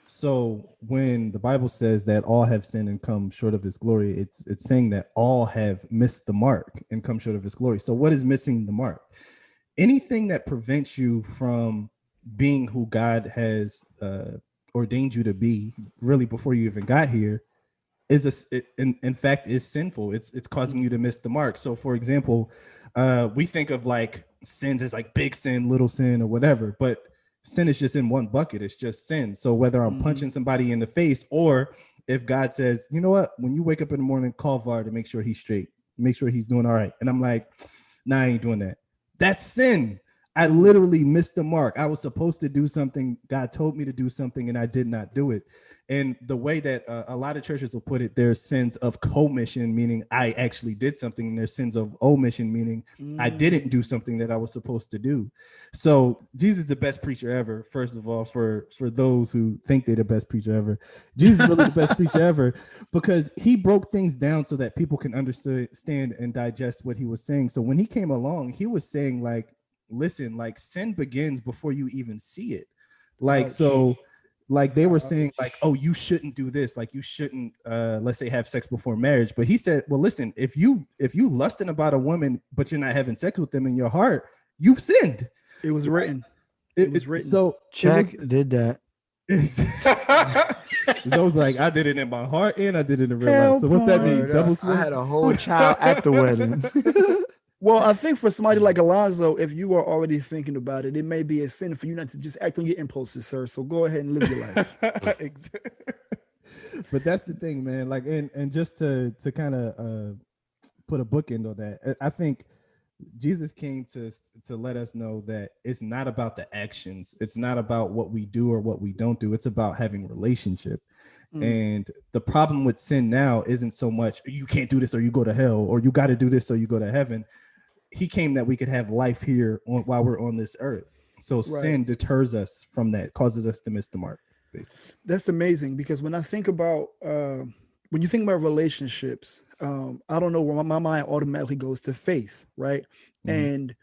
So when the Bible says that all have sinned and come short of his glory, it's saying that all have missed the mark and come short of his glory. So what is missing the mark? Anything that prevents you from being who God has ordained you to be, really before you even got here, in fact is sinful. It's causing you to miss the mark. So for example, we think of like sins as like big sin, little sin, or whatever, but sin is just in one bucket. It's just sin. So whether I'm punching somebody in the face, or if God says, you know what, when you wake up in the morning, call VAR to make sure he's straight, make sure he's doing all right, and I'm like, nah, I ain't doing that. That's sin. I literally missed the mark. I was supposed to do something. God told me to do something, and I did not do it. And the way that a lot of churches will put it, there's sins of commission, meaning I actually did something, and there's sins of omission, meaning I didn't do something that I was supposed to do. So Jesus is the best preacher ever. First of all, for those who think they're the best preacher ever, Jesus is really the best preacher ever, because he broke things down so that people can understand and digest what he was saying. So when he came along, he was saying like, listen, like sin begins before you even see it. Like, so like they were saying like, oh, you shouldn't do this, like you shouldn't let's say have sex before marriage. But he said, well, listen, if you lusting about a woman but you're not having sex with them in your heart, you've sinned. It was written. It was written. So Check did that. So I was like, I did it in my heart and I did it in real life. So what's that mean? Double sin? I had a whole child at the wedding. Well, I think for somebody like Alonzo, if you are already thinking about it, it may be a sin for you not to just act on your impulses, sir. So go ahead and live your life. But that's the thing, man. Like, and just to kind of put a bookend on that, I think Jesus came to let us know that it's not about the actions. It's not about what we do or what we don't do. It's about having relationship. And the problem with sin now isn't so much you can't do this or you go to hell, or you got to do this or you go to heaven. He came that we could have life here while we're on this earth. So sin deters us from that, causes us to miss the mark, basically. That's amazing, because when I think about when you think about relationships, I don't know where my mind automatically goes to faith, right? And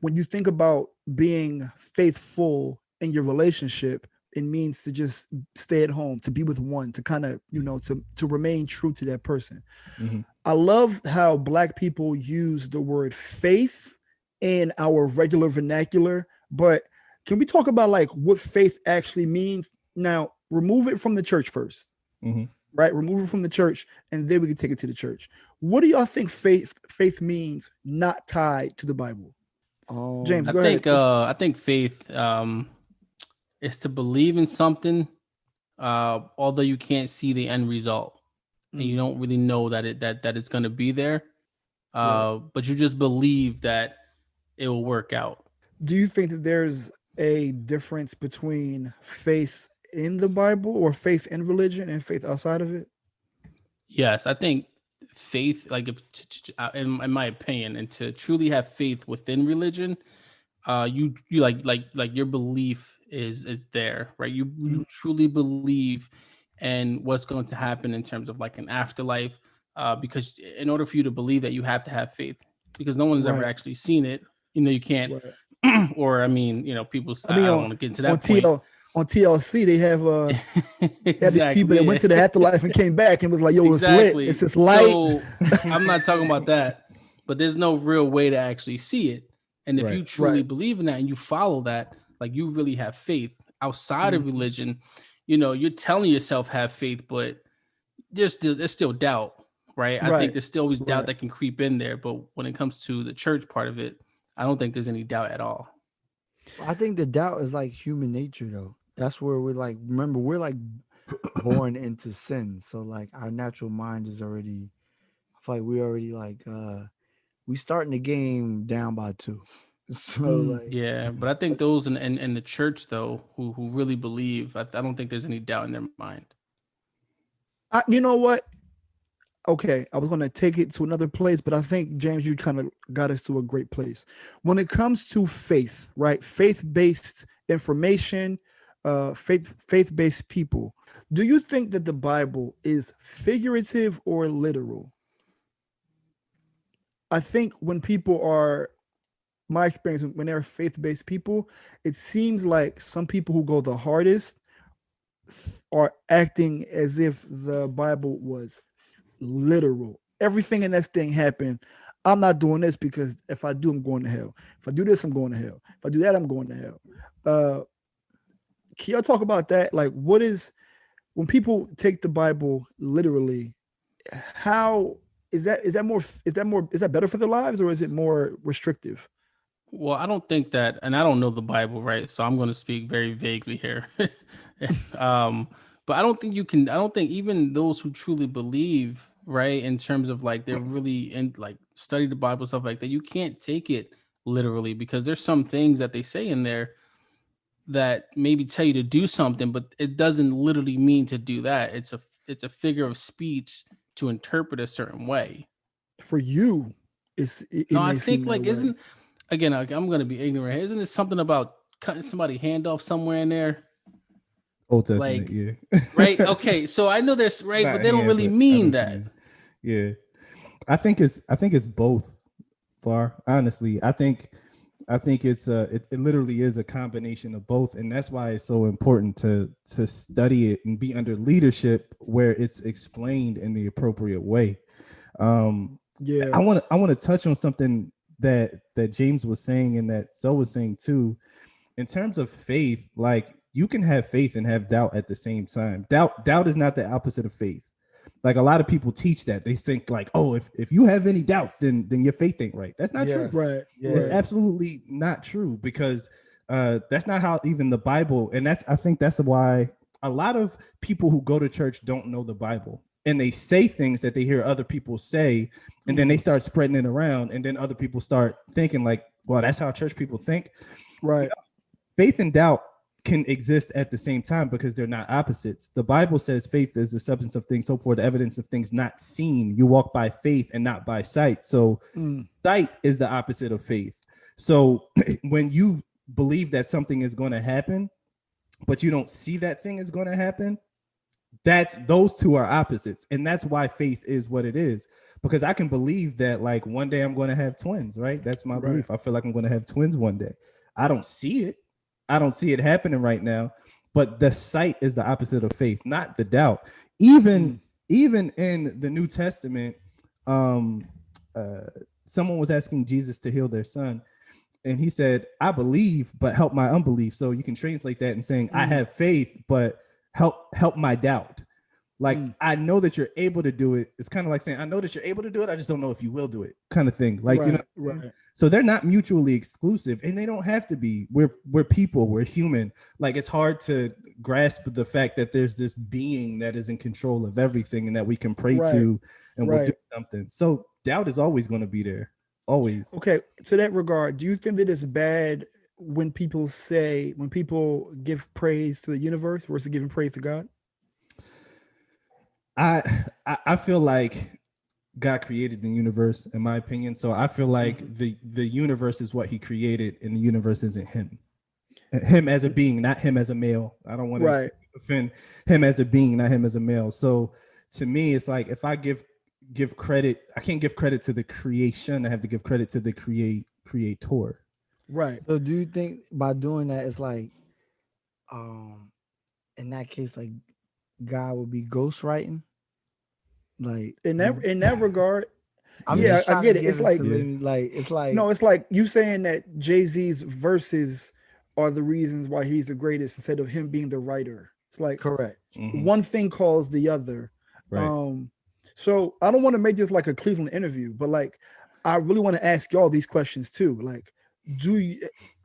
when you think about being faithful in your relationship, it means to just stay at home, to be with one, to kind of, to remain true to that person. I love how Black people use the word faith in our regular vernacular, but can we talk about like what faith actually means? Now, remove it from the church first, right? Remove it from the church, and then we can take it to the church. What do y'all think faith means not tied to the Bible? James, go ahead. I think faith is to believe in something, although you can't see the end result. And you don't really know that it's going to be there, but you just believe that it will work out. Do you think that there's a difference between faith in the Bible, or faith in religion, and faith outside of it? Yes, I think faith, like in my opinion, and to truly have faith within religion, you like your belief is there, right? You truly believe and what's going to happen in terms of like an afterlife, because in order for you to believe that, you have to have faith, because no one's ever actually seen it. You can't, or I mean, people. I don't want to get into that point. On TLC, they have exactly, these people that went to the afterlife and came back and was like, "Yo, it's lit. It's this light." So I'm not talking about that, but there's no real way to actually see it. And if you truly believe in that and you follow that, like you really have faith outside of religion. You're telling yourself have faith, but there's still doubt, right? I think there's still always doubt that can creep in there. But when it comes to the church part of it, I don't think there's any doubt at all. I think the doubt is like human nature, though. That's where we're like, remember, we're like born into sin. So like our natural mind is already, I feel like we already like we starting the game down by 2. So like Yeah, but I think those in the church though, who really believe, I don't think there's any doubt in their mind. You know what? Okay, I was going to take it to another place, but I think, James, you kind of got us to a great place. When it comes to faith, right? Faith-based information, faith-based people. Do you think that the Bible is figurative or literal? I think when people are, my experience, when they're faith-based people, it seems like some people who go the hardest are acting as if the Bible was literal. Everything in this thing happened. I'm not doing this because if I do, I'm going to hell. If I do this, I'm going to hell. If I do that, I'm going to hell. Can y'all talk about that? Like, what is, when people take the Bible literally, how is that better for their lives, or is it more restrictive? Well, I don't think that, and I don't know the Bible, right? So I'm going to speak very vaguely here. But I don't think I don't think even those who truly believe, right, in terms of like they're really in like study the Bible, stuff like that, you can't take it literally because there's some things that they say in there that maybe tell you to do something, but it doesn't literally mean to do that. It's a figure of speech to interpret a certain way. For you, it No, I may seem think that like way. isn't again, I'm gonna be ignorant here. Isn't it something about cutting somebody's hand off somewhere in there? Old Testament, Like, yeah. right? Okay, so I know there's right, Not but they don't hand, really but I know mean what you that. mean. Yeah. I think it's both. Far honestly, I think it's it literally is a combination of both, and that's why it's so important to study it and be under leadership where it's explained in the appropriate way. Yeah. I want to touch on something that James was saying and that Zoe was saying too, in terms of faith. Like, you can have faith and have doubt at the same time. Doubt is not the opposite of faith. Like, a lot of people teach that. They think like, oh, if you have any doubts, then your faith ain't right. That's not true. Right. It's absolutely not true, because that's not how even the Bible. And I think that's why a lot of people who go to church don't know the Bible, and they say things that they hear other people say, and then they start spreading it around, and then other people start thinking like, well, that's how church people think. Right. Faith and doubt can exist at the same time because they're not opposites. The Bible says faith is the substance of things hoped for, the evidence of things not seen. You walk by faith and not by sight. So sight is the opposite of faith. So when you believe that something is going to happen, but you don't see that thing is going to happen, those two are opposites. And that's why faith is what it is. Because I can believe that like one day I'm going to have twins, right? That's my belief. I feel like I'm going to have twins one day. I don't see it. I don't see it happening right now, but the sight is the opposite of faith, not the doubt. Even in the New Testament, someone was asking Jesus to heal their son, and he said, "I believe, but help my unbelief." So you can translate that and saying, "I have faith, but help my doubt." Like, I know that you're able to do it. It's kind of like saying, I know that you're able to do it. I just don't know if you will do it, kind of thing. Like, you know, right. So they're not mutually exclusive, and they don't have to be. We're people. We're human. Like, it's hard to grasp the fact that there's this being that is in control of everything and that we can pray to and will do something. So doubt is always going to be there. Always. Okay. To that regard, do you think that it's bad when people give praise to the universe versus giving praise to God? I feel like God created the universe, in my opinion. So I feel like the universe is what he created, and the universe isn't him. Him as a being, not him as a male. I don't want to offend him as a being, not him as a male. So to me, it's like, if I give credit, I can't give credit to the creation. I have to give credit to the creator. Right. So do you think by doing that, it's like, in that case, like God would be ghostwriting? Like in that regard, I get it. It's like it's like you saying that Jay-Z's verses are the reasons why he's the greatest instead of him being the writer. It's like correct. One thing calls the other. Right. So I don't want to make this like a Cleveland interview, but like I really want to ask y'all these questions too. Like,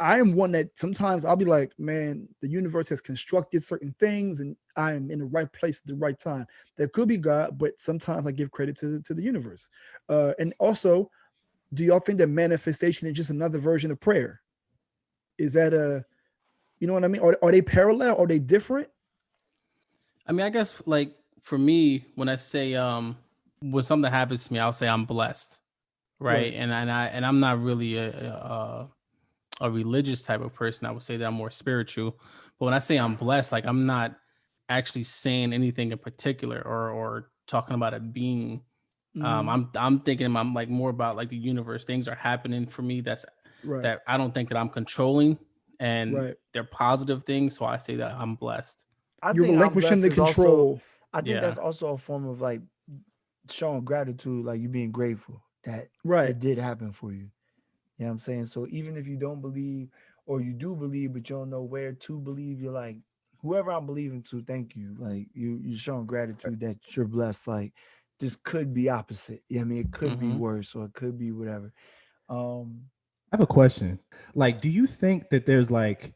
I am one that sometimes I'll be like, man, the universe has constructed certain things and I am in the right place at the right time. There could be God, but sometimes I give credit to the universe. And also, do y'all think that manifestation is just another version of prayer? Is that you know what I mean? Are they parallel? Are they different? I mean, I guess like for me, when I say when something happens to me, I'll say I'm blessed, right? Right. And I'm not really a religious type of person. I would say that I'm more spiritual. But when I say I'm blessed, like I'm not actually saying anything in particular or talking about a being. I'm thinking I'm like more about like the universe. Things are happening for me Right. that I don't think that I'm controlling, and Right. they're positive things. So I say that I'm blessed. I You're think I'm relinquishing blessed the is also. control. I think Yeah. that's also a form of like showing gratitude, like you being grateful that Right. it did happen for you. You know what I'm saying? So even if you don't believe or you do believe, but you don't know where to believe, you're like, whoever I'm believing to, thank you. Like you're showing gratitude that you're blessed. Like this could be opposite. You know what I mean? It could be worse or it could be whatever. I have a question. Like, do you think that there's like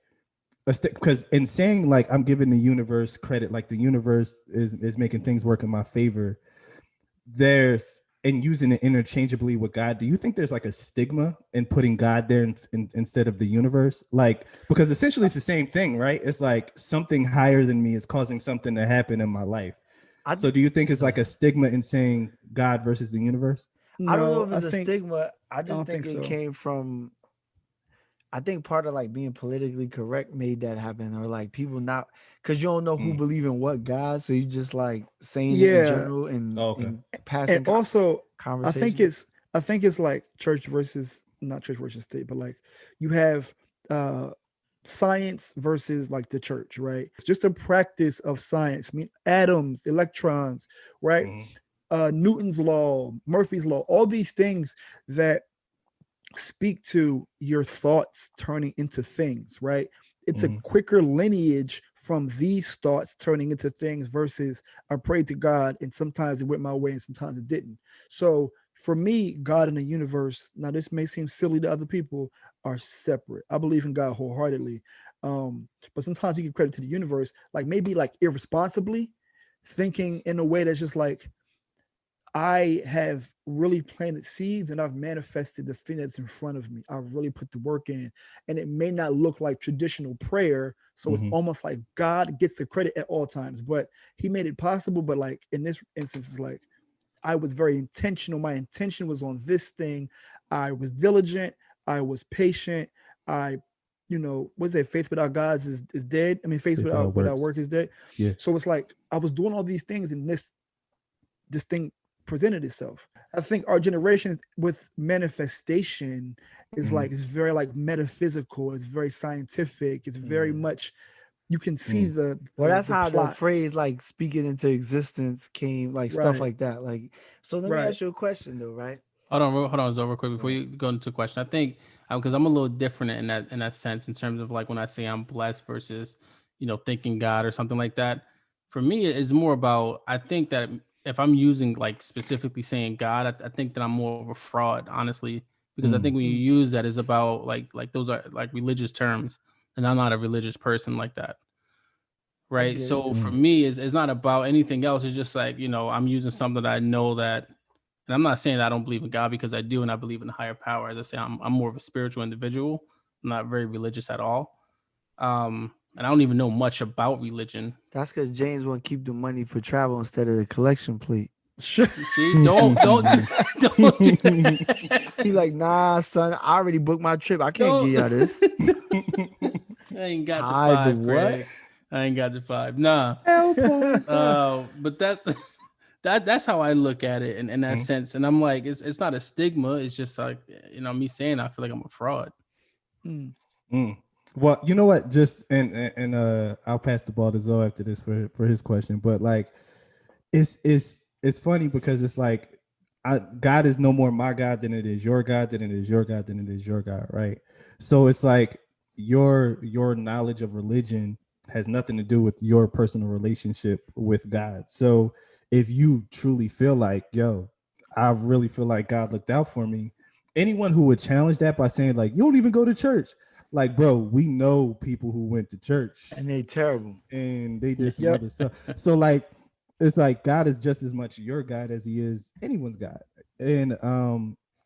because in saying like I'm giving the universe credit, like the universe is making things work in my favor, there's and using it interchangeably with God, do you think there's like a stigma in putting God there instead of the universe? Like, because essentially it's the same thing, right? It's like something higher than me is causing something to happen in my life. So do you think it's like a stigma in saying God versus the universe? I don't know No, if it's I a think stigma. I just don't think think it so. came from. I think part of like being politically correct made that happen, or like people not because you don't know who believe in what God, so you just like saying it in Yeah. general and Okay. and And passing also I think conversation. it's like church versus not church versus state, but like you have science versus like the church, right? It's just a practice of science. I mean, atoms, electrons, right? Newton's law, Murphy's law, all these things that speak to your thoughts turning into things, right? It's a quicker lineage from these thoughts turning into things versus I prayed to God and sometimes it went my way and sometimes it didn't. So for me, God and the universe, now this may seem silly to other people, are separate. I believe in God wholeheartedly. But sometimes you give credit to the universe, like maybe like irresponsibly, thinking in a way that's just like, I have really planted seeds and I've manifested the thing that's in front of me. I've really put the work in, and it may not look like traditional prayer. So it's almost like God gets the credit at all times, but He made it possible. But like in this instance, it's like I was very intentional. My intention was on this thing. I was diligent. I was patient. I, what's that? Faith without God is dead. I mean, faith without work is dead. Yeah. So it's like I was doing all these things, and this thing presented itself. I think our generation with manifestation is like it's very like metaphysical, it's very scientific, it's very much you can see the Well, that's how the plot. phrase like speaking into existence came, like stuff Right. like that. Like, so let me Right. ask you a question though, right? Hold on, Zoe, real quick before you go into a question. I think because I'm a little different in that sense in terms of like when I say I'm blessed versus thinking God or something like that. For me, it's more about I think that if I'm using like specifically saying God, I think that I'm more of a fraud, honestly, because I think when you use that is about like those are like religious terms, and I'm not a religious person like that. Right. So for me, it's not about anything else. It's just like, I'm using something that I know that, and I'm not saying that I don't believe in God because I do, and I believe in a higher power. As I say, I'm more of a spiritual individual. I'm not very religious at all. And I don't even know much about religion. That's because James want to keep the money for travel instead of the collection plate. See, don't do that. He like, nah, son, I already booked my trip. I can't give y'all this. I ain't got Tied the the five, what? Craig. I ain't got the five. Nah. But that's how I look at it in that sense. And I'm like, it's not a stigma. It's just like, me saying I feel like I'm a fraud. Well, you know what? Just and I'll pass the ball to Zoe after this for his question. But like, it's funny because it's like God is no more my God than it is your God, than it is your God, than it is your God, right? So it's like your knowledge of religion has nothing to do with your personal relationship with God. So if you truly feel like, yo, I really feel like God looked out for me, anyone who would challenge that by saying like, you don't even go to church. Like, bro, we know people who went to church and they terrible. and they did some other stuff. So like, it's like God is just as much your God as he is anyone's God. And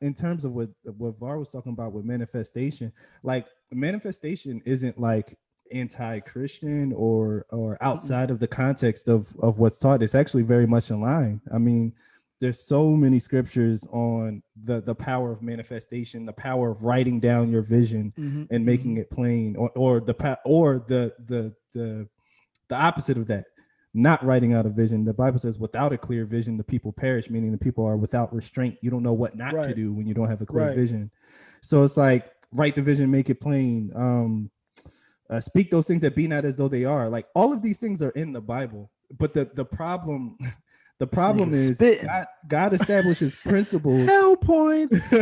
in terms of what Var was talking about with manifestation, like manifestation isn't like anti-Christian or outside of the context of what's taught. It's actually very much in line. I mean, there's so many scriptures on the power of manifestation, the power of writing down your vision and making it plain, or the opposite of that, not writing out a vision. The Bible says without a clear vision, the people perish, meaning the people are without restraint. You don't know what not to do when you don't have a clear vision. So it's like, write the vision, make it plain. Speak those things that be not as though they are. Like, all of these things are in the Bible, but the problem is God establishes principles. Hell points.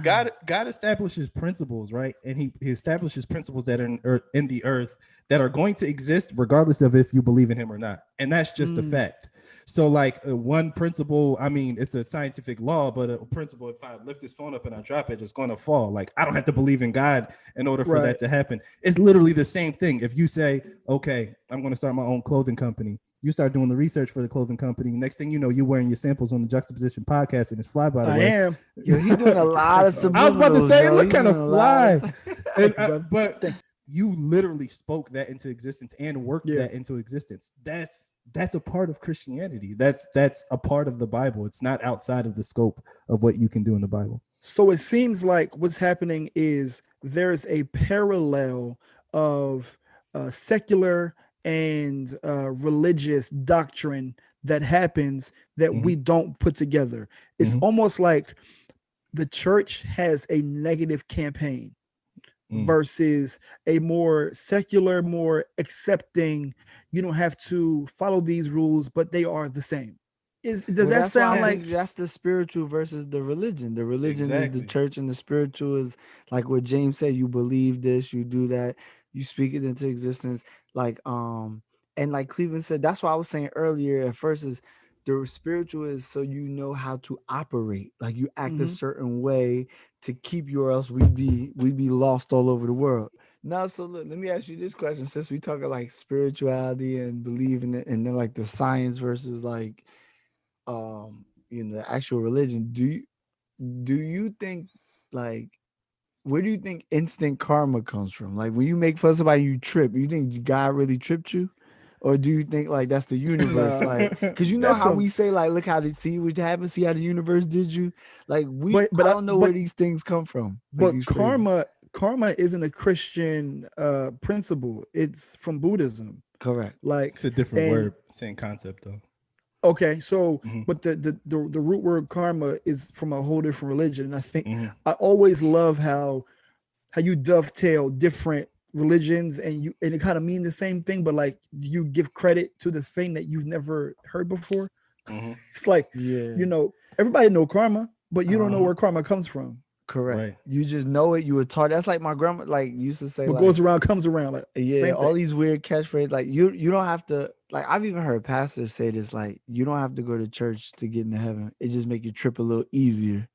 God establishes principles, right? And he establishes principles that are in the earth that are going to exist regardless of if you believe in him or not. And that's just a fact. So like one principle, I mean, it's a scientific law, but a principle, if I lift this phone up and I drop it, it's going to fall. Like, I don't have to believe in God in order for that to happen. It's literally the same thing. If you say, okay, I'm going to start my own clothing company, you start doing the research for the clothing company. Next thing you know, you're wearing your samples on the Juxtaposition podcast, and it's fly by the way. I am. Yo, he's doing a lot of subliminals. I was about to say, it look kind of fly. Of... but you literally spoke that into existence and worked that into existence. That's a part of Christianity. That's a part of the Bible. It's not outside of the scope of what you can do in the Bible. So it seems like what's happening is there's a parallel of secular and religious doctrine that happens that we don't put together. It's almost like the church has a negative campaign versus a more secular, more accepting, you don't have to follow these rules, but they are the same. Does that sound like that's the spiritual versus the religion? The religion is the church, and the spiritual is like what James said, you believe this, you do that, you speak it into existence. Like and like Cleveland said, that's why I was saying earlier at first is the spiritual is so you know how to operate, like you act a certain way to keep you, or else we'd be lost all over the world. Now, so look, let me ask you this question, since we talking like spirituality and believing it, and then like the science versus like the actual religion. Do you think, like, where do you think instant karma comes from? Like, when you make fun of somebody, you trip, you think God really tripped you? Or do you think like that's the universe? Like, because you know how we say like, look how see what happened, see how the universe did you. Like I don't know where these things come from. But karma isn't a Christian principle. It's from Buddhism. Correct. Like, it's a different word, same concept though. Okay, so but the root word karma is from a whole different religion, and I think I always love how you dovetail different religions and it kind of mean the same thing, but like you give credit to the thing that you've never heard before. It's like everybody know karma, but you don't know where karma comes from. Correct. Right. You just know it. You were taught. That's like my grandma like used to say. What goes around comes around. Like all these weird catchphrases. Like you don't have to. Like I've even heard pastors say this. Like you don't have to go to church to get into heaven. It just make you trip a little easier.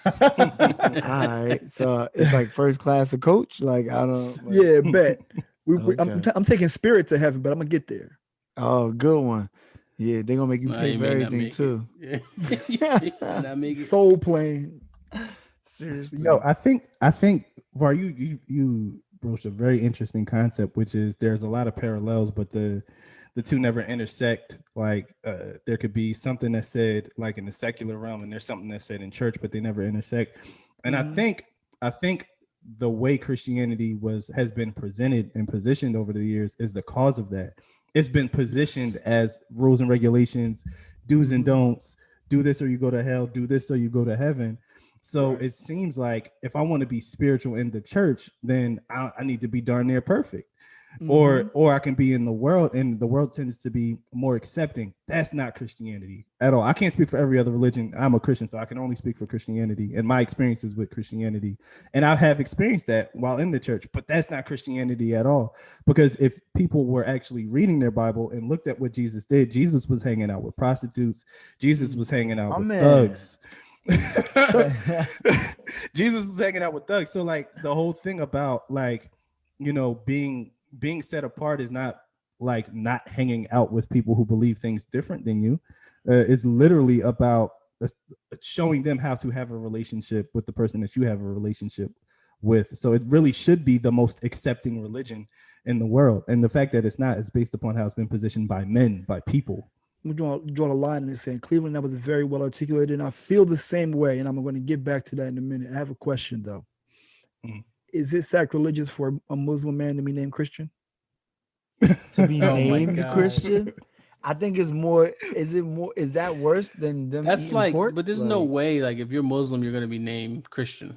All right. So it's like first class of coach. Like I don't. Like, bet. I'm taking spirit to heaven, but I'm gonna get there. Oh, good one. Yeah, they're gonna make you pay for everything too. Soul plane. Seriously. No, I think Var, you broached a very interesting concept, which is there's a lot of parallels, but the two never intersect. Like there could be something that's said like in the secular realm, and there's something that's said in church, but they never intersect. And I think the way Christianity has been presented and positioned over the years is the cause of that. It's been positioned as rules and regulations, do's and don'ts, do this or you go to hell, do this or you go to heaven. So it seems like if I want to be spiritual in the church, then I need to be darn near perfect. Or I can be in the world, and the world tends to be more accepting. That's not Christianity at all. I can't speak for every other religion. I'm a Christian, so I can only speak for Christianity and my experiences with Christianity. And I have experienced that while in the church, but that's not Christianity at all. Because if people were actually reading their Bible and looked at what Jesus did, Jesus was hanging out with prostitutes. Jesus was hanging out with thugs. Jesus was hanging out with thugs. So like the whole thing about like, you know, being set apart is not like not hanging out with people who believe things different than you. It's literally about showing them how to have a relationship with the person that you have a relationship with. So it really should be the most accepting religion in the world. And the fact that it's not is based upon how it's been positioned by men, by people. I'm drawing a line in this saying Cleveland, that was very well articulated, and I feel the same way. And I'm going to get back to that in a minute. I have a question though. Is it sacrilegious for a Muslim man to be named Christian? To be Oh my named God. Christian? I think it's more. Is that worse than them That's eating like, pork? but there's no way. Like, if you're Muslim, you're gonna be named Christian.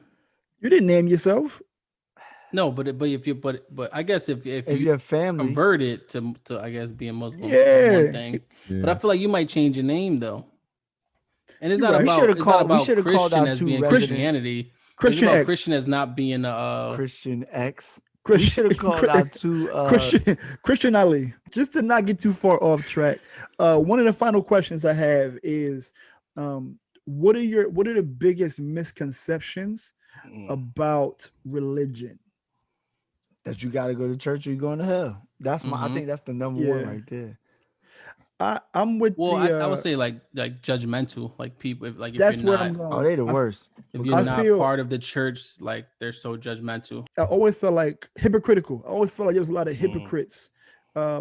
You didn't name yourself. No, but if you but I guess if If you your family, converted to I guess being Muslim, Yeah. is one thing. But I Yeah. feel like you might change your name though. And it's You're not right. We about should've it's called- not we about should've called Christian out as two being resident- Christianity. Christian it's about X. Christian as not being Christian X. We Christian, should have called out two. Christian Ali. Just to not get too far off track. One of the final questions I have is, what are the biggest misconceptions about religion? That you got to go to church or you're going to hell. That's my. I Mhm. think that's the number one Yeah. right there. I'm with Well, the. I would say like judgmental, like people if that's you're where not I'm going. Oh, they the worst. if you're I not feel- part of the church, like they're so judgmental. I always felt like hypocritical. I always felt like there was a lot of hypocrites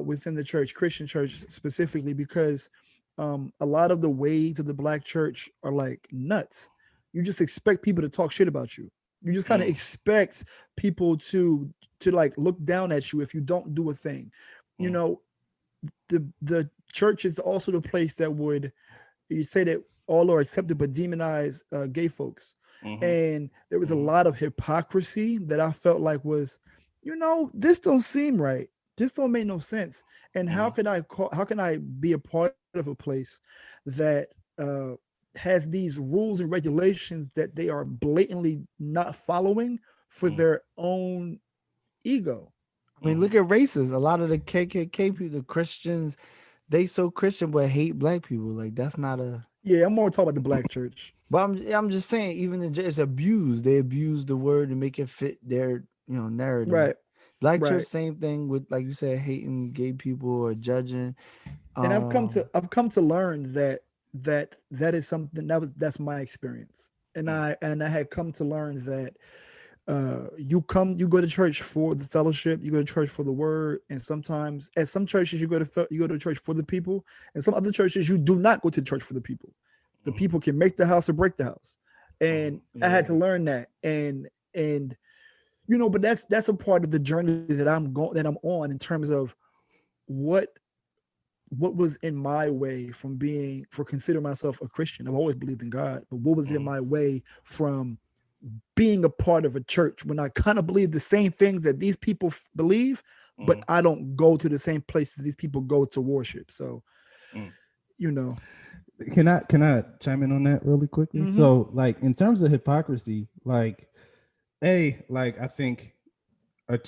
within the church, Christian church specifically, because a lot of the ways of the black church are like nuts. You just expect people to talk shit about you. You just kind of expect people to like look down at you if you don't do a thing. You know, the church is also the place that would, you say that all are accepted but demonize gay folks. And there was a lot of hypocrisy that I felt like was, you know, this don't seem right. This don't make no sense. And how can I be a part of a place that has these rules and regulations that they are blatantly not following for their own ego? I mean, look at races. A lot of the KKK people, the Christians, they so Christian but hate black people. Like that's not a. Yeah, I'm more talking about the black church. But I'm just saying, even it's abused. They abuse the word to make it fit their narrative. Right. Black Right. church, same thing with, like you said, hating gay people or judging. And I've come to learn that is something that's my experience. And I had come to learn that you go to church for the fellowship, you go to church for the word, and sometimes at some churches you go to church for the people, and some other churches you do not go to church for the people. The people can make the house or break the house. And I had to learn that. And you know, but that's a part of the journey that I'm on in terms of what was in my way for considering myself a Christian. I've always believed in God, but what was in my way from being a part of a church when I kind of believe the same things that these people believe, but I don't go to the same places these people go to worship. So, you know. Can I chime in on that really quickly? So like in terms of hypocrisy, I think the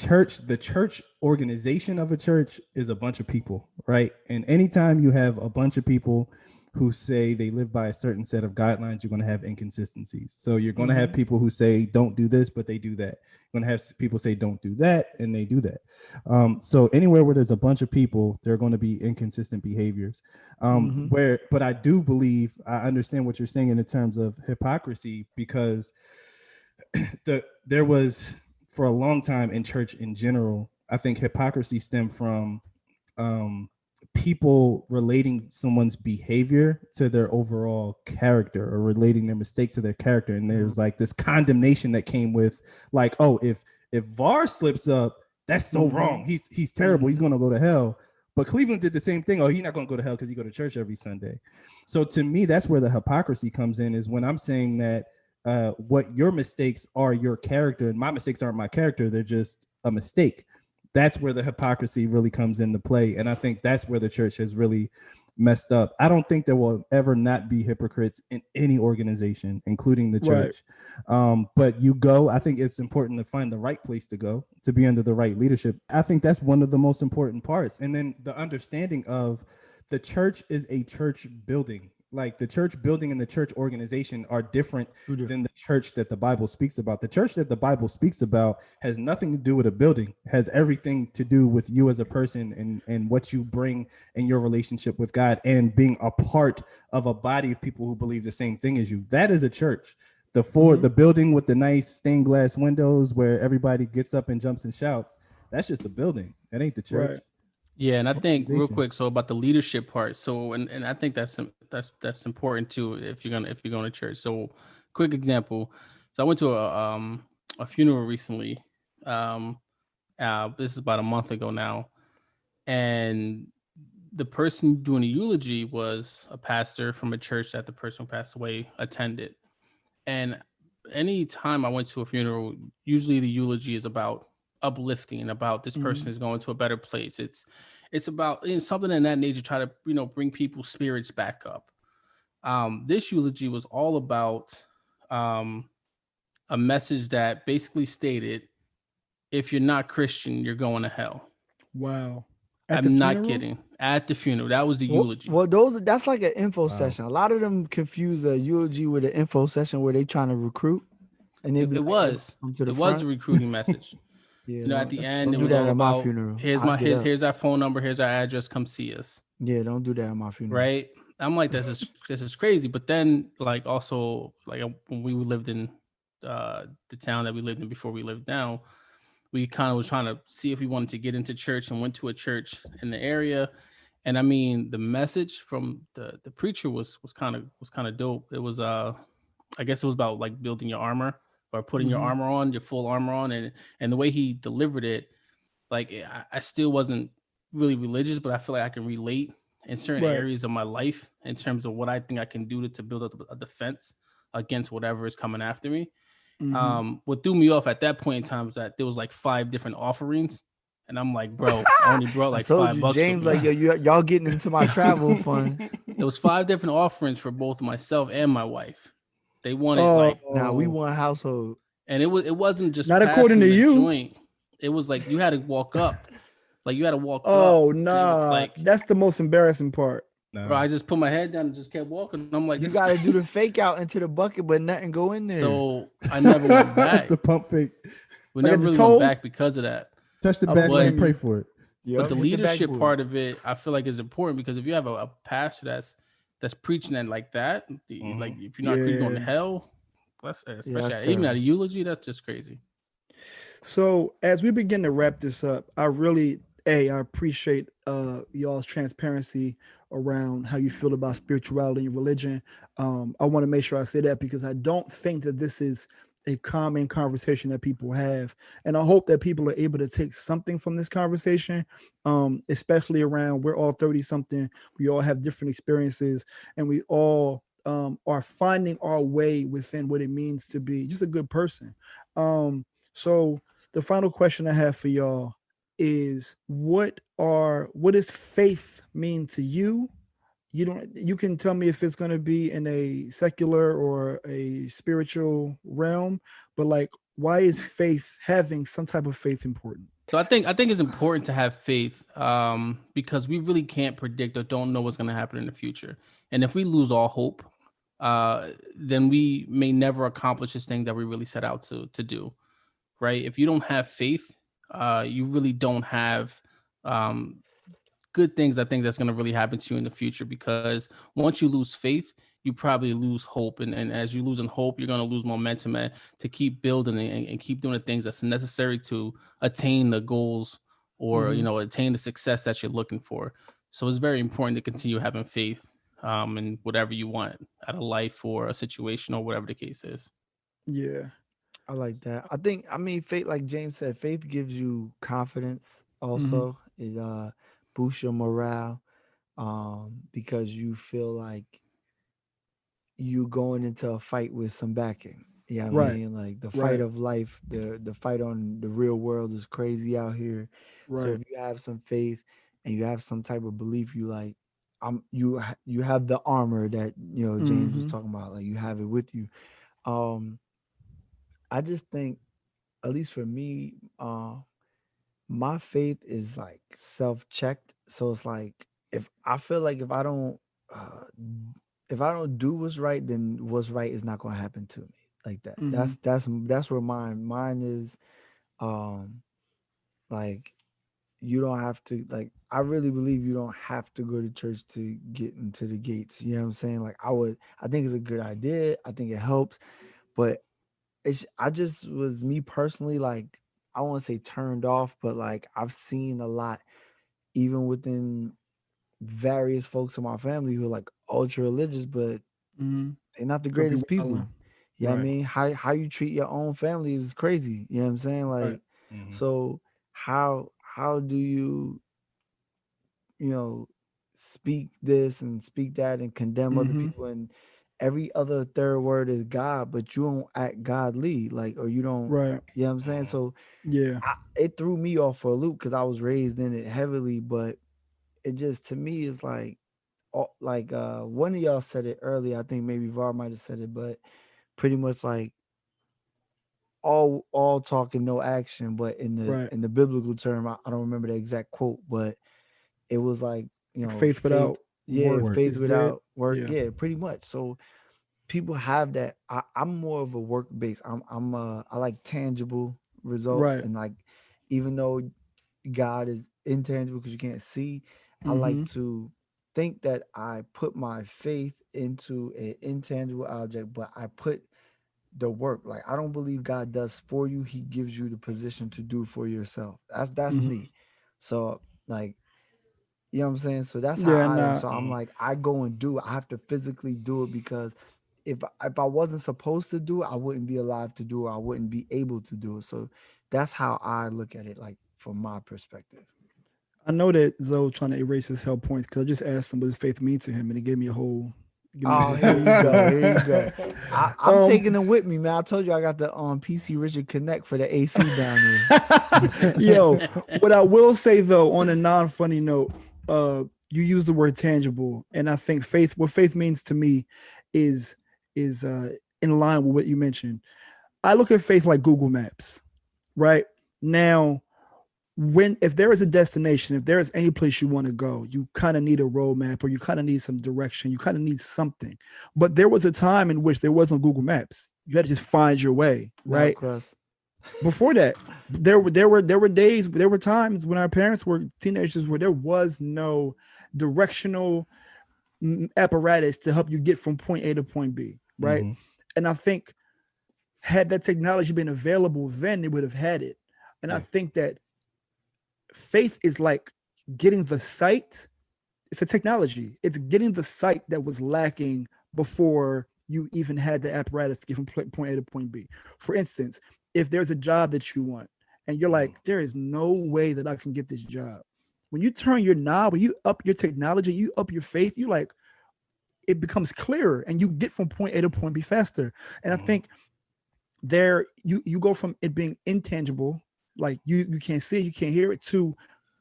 church organization of a church is a bunch of people, right? And anytime you have a bunch of people who say they live by a certain set of guidelines, you're going to have inconsistencies. So you're going to have people who say don't do this, but they do that. You're going to have people say don't do that, and they do that. So anywhere where there's a bunch of people, there are going to be inconsistent behaviors. But I do believe I understand what you're saying in terms of hypocrisy, because there was, for a long time in church in general, I think hypocrisy stemmed from people relating someone's behavior to their overall character, or relating their mistake to their character. And there's like this condemnation that came with like, oh, if VAR slips up, that's so wrong. He's terrible. He's going to go to hell. But Cleveland did the same thing. Oh, he's not going to go to hell because he go to church every Sunday. So to me, that's where the hypocrisy comes in, is when I'm saying that what your mistakes are your character and my mistakes aren't my character. They're just a mistake. That's where the hypocrisy really comes into play. And I think that's where the church has really messed up. I don't think there will ever not be hypocrites in any organization, including the church. But I think it's important to find the right place to go, to be under the right leadership. I think that's one of the most important parts. And then the understanding of the church is a church building. like the church building and the church organization are different Two different. than the church that the Bible speaks about. The church that the Bible speaks about has nothing to do with a building, has everything to do with you as a person and what you bring in your relationship with God and being a part of a body of people who believe the same thing as you. That is a church. The building with the nice stained glass windows where everybody gets up and jumps and shouts, that's just a building. That ain't the church. Right. Yeah, and I think real Organization. quick, so about the leadership part. So, and I think that's important too if you're going to church. So, quick example. So I went to a funeral recently. This is about a month ago now, and the person doing the eulogy was a pastor from a church that the person who passed away attended. And any time I went to a funeral, usually the eulogy is about uplifting, about this person is going to a better place. It's about something in that nature, try to bring people's spirits back up. This eulogy was all about a message that basically stated, if you're not Christian, you're going to hell. Wow. I'm not kidding. At the funeral, that was the eulogy. Well, that's like an info session. A lot of them confuse a eulogy with an info session where they trying to recruit, and It was a recruiting message. Yeah, At the end, don't it do was that all at my about funeral. here's our phone number, here's our address, come see us. Yeah, don't do that at my funeral. Right? I'm like, this is crazy. But then, like, also, like, when we lived in the town that we lived in before we lived down, we kind of was trying to see if we wanted to get into church, and went to a church in the area. And I mean, the message from the preacher was kind of dope. It was I guess it was about like building your armor, or putting your armor on, your full armor on, and the way he delivered it, like I still wasn't really religious, but I feel like I can relate in certain areas of my life in terms of what I think I can do to build up a defense against whatever is coming after me. What threw me off at that point in time was that there was like 5 different offerings, and I'm like, bro, I only brought like I told $5 you, James, like, yo, y'all getting into my travel fund. There was 5 different offerings for both myself and my wife. They wanted now we one household, and it wasn't just not according to the you. joint. It was like you had to walk up, like you had to walk up. Oh nah, that's the most embarrassing part. Bro, I just put my head down and just kept walking. I'm like, you got to do the fake out into the bucket, but nothing go in there. So I never went back. The pump fake. We never really went back because of that. Touch the back and pray for it. But the leadership part of it, I feel like is important, because if you have a pastor that's preaching it like that, like if you're not going to hell, especially even at a eulogy, that's just crazy. So as we begin to wrap this up, I appreciate y'all's transparency around how you feel about spirituality and religion. I want to make sure I say that, because I don't think that this is a common conversation that people have. And I hope that people are able to take something from this conversation, especially around, we're all 30 something. We all have different experiences, and we all are finding our way within what it means to be just a good person. So the final question I have for y'all is, what does faith mean to you? You can tell me if it's going to be in a secular or a spiritual realm, but like, why is having some type of faith important? So I think it's important to have faith, because we really can't predict or don't know what's going to happen in the future. And if we lose all hope, then we may never accomplish this thing that we really set out to do. Right? If you don't have faith, you really don't have good things. I think that's going to really happen to you in the future, because once you lose faith, you probably lose hope. And as you losing hope, you're going to lose momentum to keep building and keep doing the things that's necessary to attain the goals or, attain the success that you're looking for. So it's very important to continue having faith in whatever you want out of life or a situation or whatever the case is. Yeah. I like that. I mean, faith, like James said, faith gives you confidence also. It boosts your morale, because you feel like you going into a fight with some backing. Yeah, I mean, like the fight of life, the fight on the real world is crazy out here. So if you have some faith and you have some type of belief, you like, you have the armor that James was talking about. Like, you have it with you. I just think, at least for me, my faith is like self-checked. So it's like, if I feel like if if I don't do what's right, then what's right is not gonna happen to me like that. Mhm. That's where mine is. Like you don't have to like. I really believe you don't have to go to church to get into the gates. You know what I'm saying? Like I think it's a good idea. I think it helps, but I just was me personally like I won't say turned off, but like I've seen a lot even within various folks in my family who are like ultra religious, but Mhm. they're not the They'll be greatest people. wildin'. You know what I Right. mean? How you treat your own family is crazy. You know what I'm saying? Right. Like, Mhm. so how do you speak this and speak that and condemn other Mhm. people and every other third word is God, but you don't act godly, like, or you don't, Right. you know what I'm saying? Mhm. So Yeah. it threw me off for a loop because I was raised in it heavily, but it just to me is like, one of y'all said it earlier. I think maybe Var might have said it, but pretty much like all talk and no action. But Right. in the biblical term, I don't remember the exact quote, but it was like, Like faith faith, without yeah, work faith Works. is dead. without work, Yeah. yeah, pretty much. So people have that. I'm more of a work based. I like tangible results, Right. and like even though God is intangible because you can't see, I like Mhm. to think that I put my faith into an intangible object, but I put the work. Like I don't believe God does for you; He gives you the position to do for yourself. That's Mhm. me. So like you know what I'm saying? So that's how Yeah. I am. Nah. So I'm like, I go and do it. I have to physically do it because if I wasn't supposed to do it, I wouldn't be alive to do it. I wouldn't be able to do it. So that's how I look at it, like from my perspective. I know that Zoe trying to erase his hell points because I just asked him what does faith mean to him, and he gave me a whole, Oh, here you speech go. on Here you go. it. I'm taking them with me, man. I told you I got the PC Richard Connect for the AC down there. Yo, what I will say though, on a non-funny note, you use the word tangible, and I think faith. What faith means to me is is in line with what you mentioned. I look at faith like Google Maps, right? Now, when if there is a destination, if there is any place you want to go, you kind of need a roadmap or you kind of need some direction. You kind of need something. But there was a time in which there wasn't Google Maps. You had to just find your way, Map right? crust. Before that, there were days, there were times when our parents were teenagers where there was no directional apparatus to help you get from point A to point B, right? Mhm. And I think had that technology been available then, they would have had it. And I Yeah. think that faith is like getting the sight. It's a technology. It's getting the sight that was lacking before you even had the apparatus to get from point A to point B. For instance, if there's a job that you want and you're Mhm. like, there is no way that I can get this job. When you turn your knob, when you up your technology, you up your faith, you like it becomes clearer and you get from point A to point B faster. And I Mhm. think there you go from it being intangible, like you can't see it, you can't hear it, to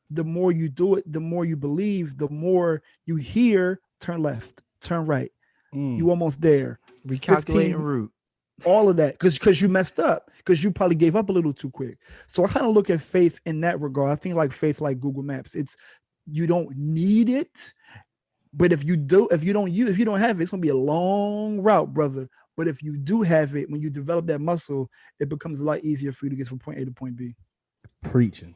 the more you do it, the more you believe, the more you hear, turn left, turn right. Mm. You almost there. Recalculating 15, route. all of that. Because you messed up. Because you probably gave up a little too quick. So I kind of look at faith in that regard. I think like faith like Google Maps. It's you don't need it. But if you do, if you don't have it, it's gonna be a long route, brother. But if you do have it, when you develop that muscle, it becomes a lot easier for you to get from point A to point B. Preaching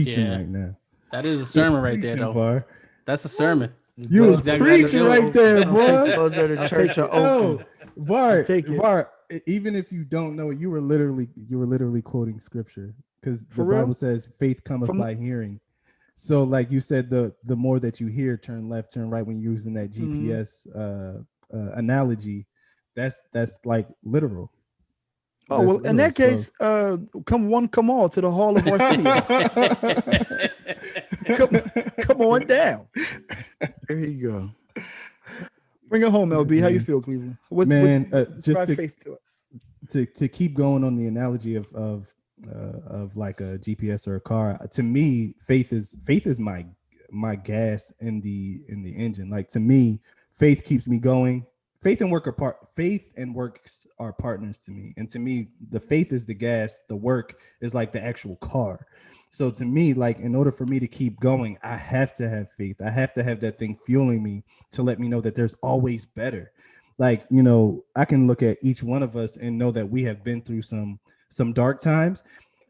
Yeah, right now. that is a Just sermon right there, preaching, though. Var. That's a sermon. You That's was exactly how to preaching do it. right there, boy. Those are the I'll church take of it. Oakland. Oh, Var, take it. Var. Even if you don't know, you were literally quoting scripture because the For Bible real? says faith cometh From by hearing. So, like you said, the more that you hear, turn left, turn right. When you're using that GPS analogy, that's like literal. oh That's well, in literal. that So, case, come one, come all to the Hall of Arsenio. come on down. There you go. Bring it home, LB. How you man, feel, Cleveland? What's man, just describe faith to us? to keep going on the analogy of like a GPS or a car. To me, faith is my gas in the engine. Like to me, faith keeps me going. Faith and works are partners to me. And to me, the faith is the gas, the work is like the actual car. So to me, like, in order for me to keep going, I have to have faith. I have to have that thing fueling me to let me know that there's always better. Like, I can look at each one of us and know that we have been through some dark times,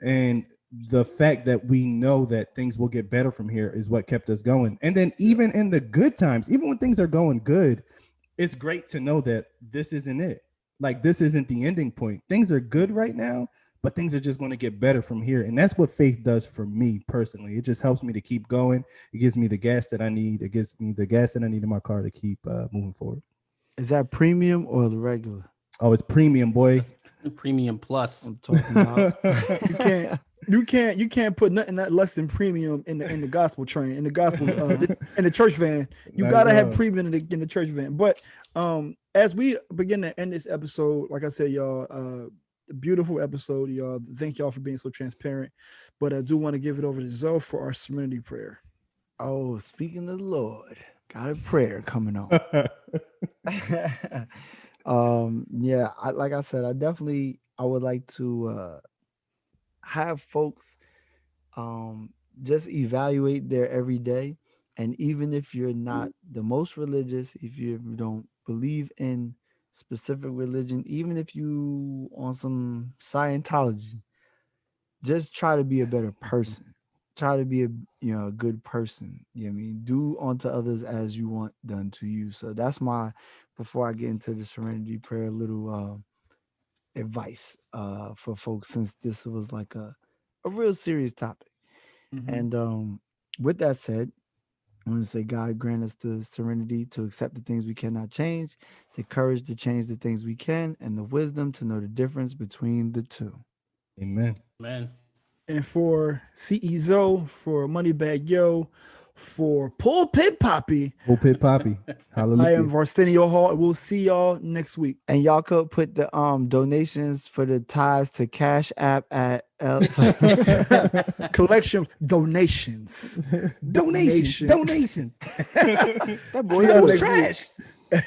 and the fact that we know that things will get better from here is what kept us going. And then even in the good times, even when things are going good, it's great to know that this isn't it. Like, this isn't the ending point. Things are good right now, but things are just going to get better from here. And that's what faith does for me personally. It just helps me to keep going. It gives me the gas that I need. It gives me the gas that I need in my car to keep moving forward. Is that premium or the regular? Oh, it's premium, boy. Premium plus. I'm talking about. You can't put nothing that less than premium in the gospel train, in the gospel in the church van. You gotta have premium in the church van. But as we begin to end this episode, like I said, y'all, a beautiful episode, y'all. Thank y'all for being so transparent. But I do want to give it over to Zoe for our serenity prayer. Oh, speaking of the Lord, got a prayer coming on. Yeah, like I said, I would like to have folks just evaluate their everyday. And even if you're not the most religious, if you don't believe in specific religion, even if you on some Scientology, just try to be a better person. Try to be a good person. You know what I mean? Do unto others as you want done to you. So that's before I get into the serenity prayer, little advice for folks, since this was like a real serious topic. Mm-hmm. And with that said, I want to say, God grant us the serenity to accept the things we cannot change, the courage to change the things we can, and the wisdom to know the difference between the two. Amen. Man. And for CEO, for Moneybag Yo, for Pulpit Poppy, Pulpit Poppy. Hallelujah. I am Varstenio Hall. We'll see y'all next week. And y'all could put the donations for the ties to Cash App at Collection donations. Donations. That boy See y'all was next trash. week.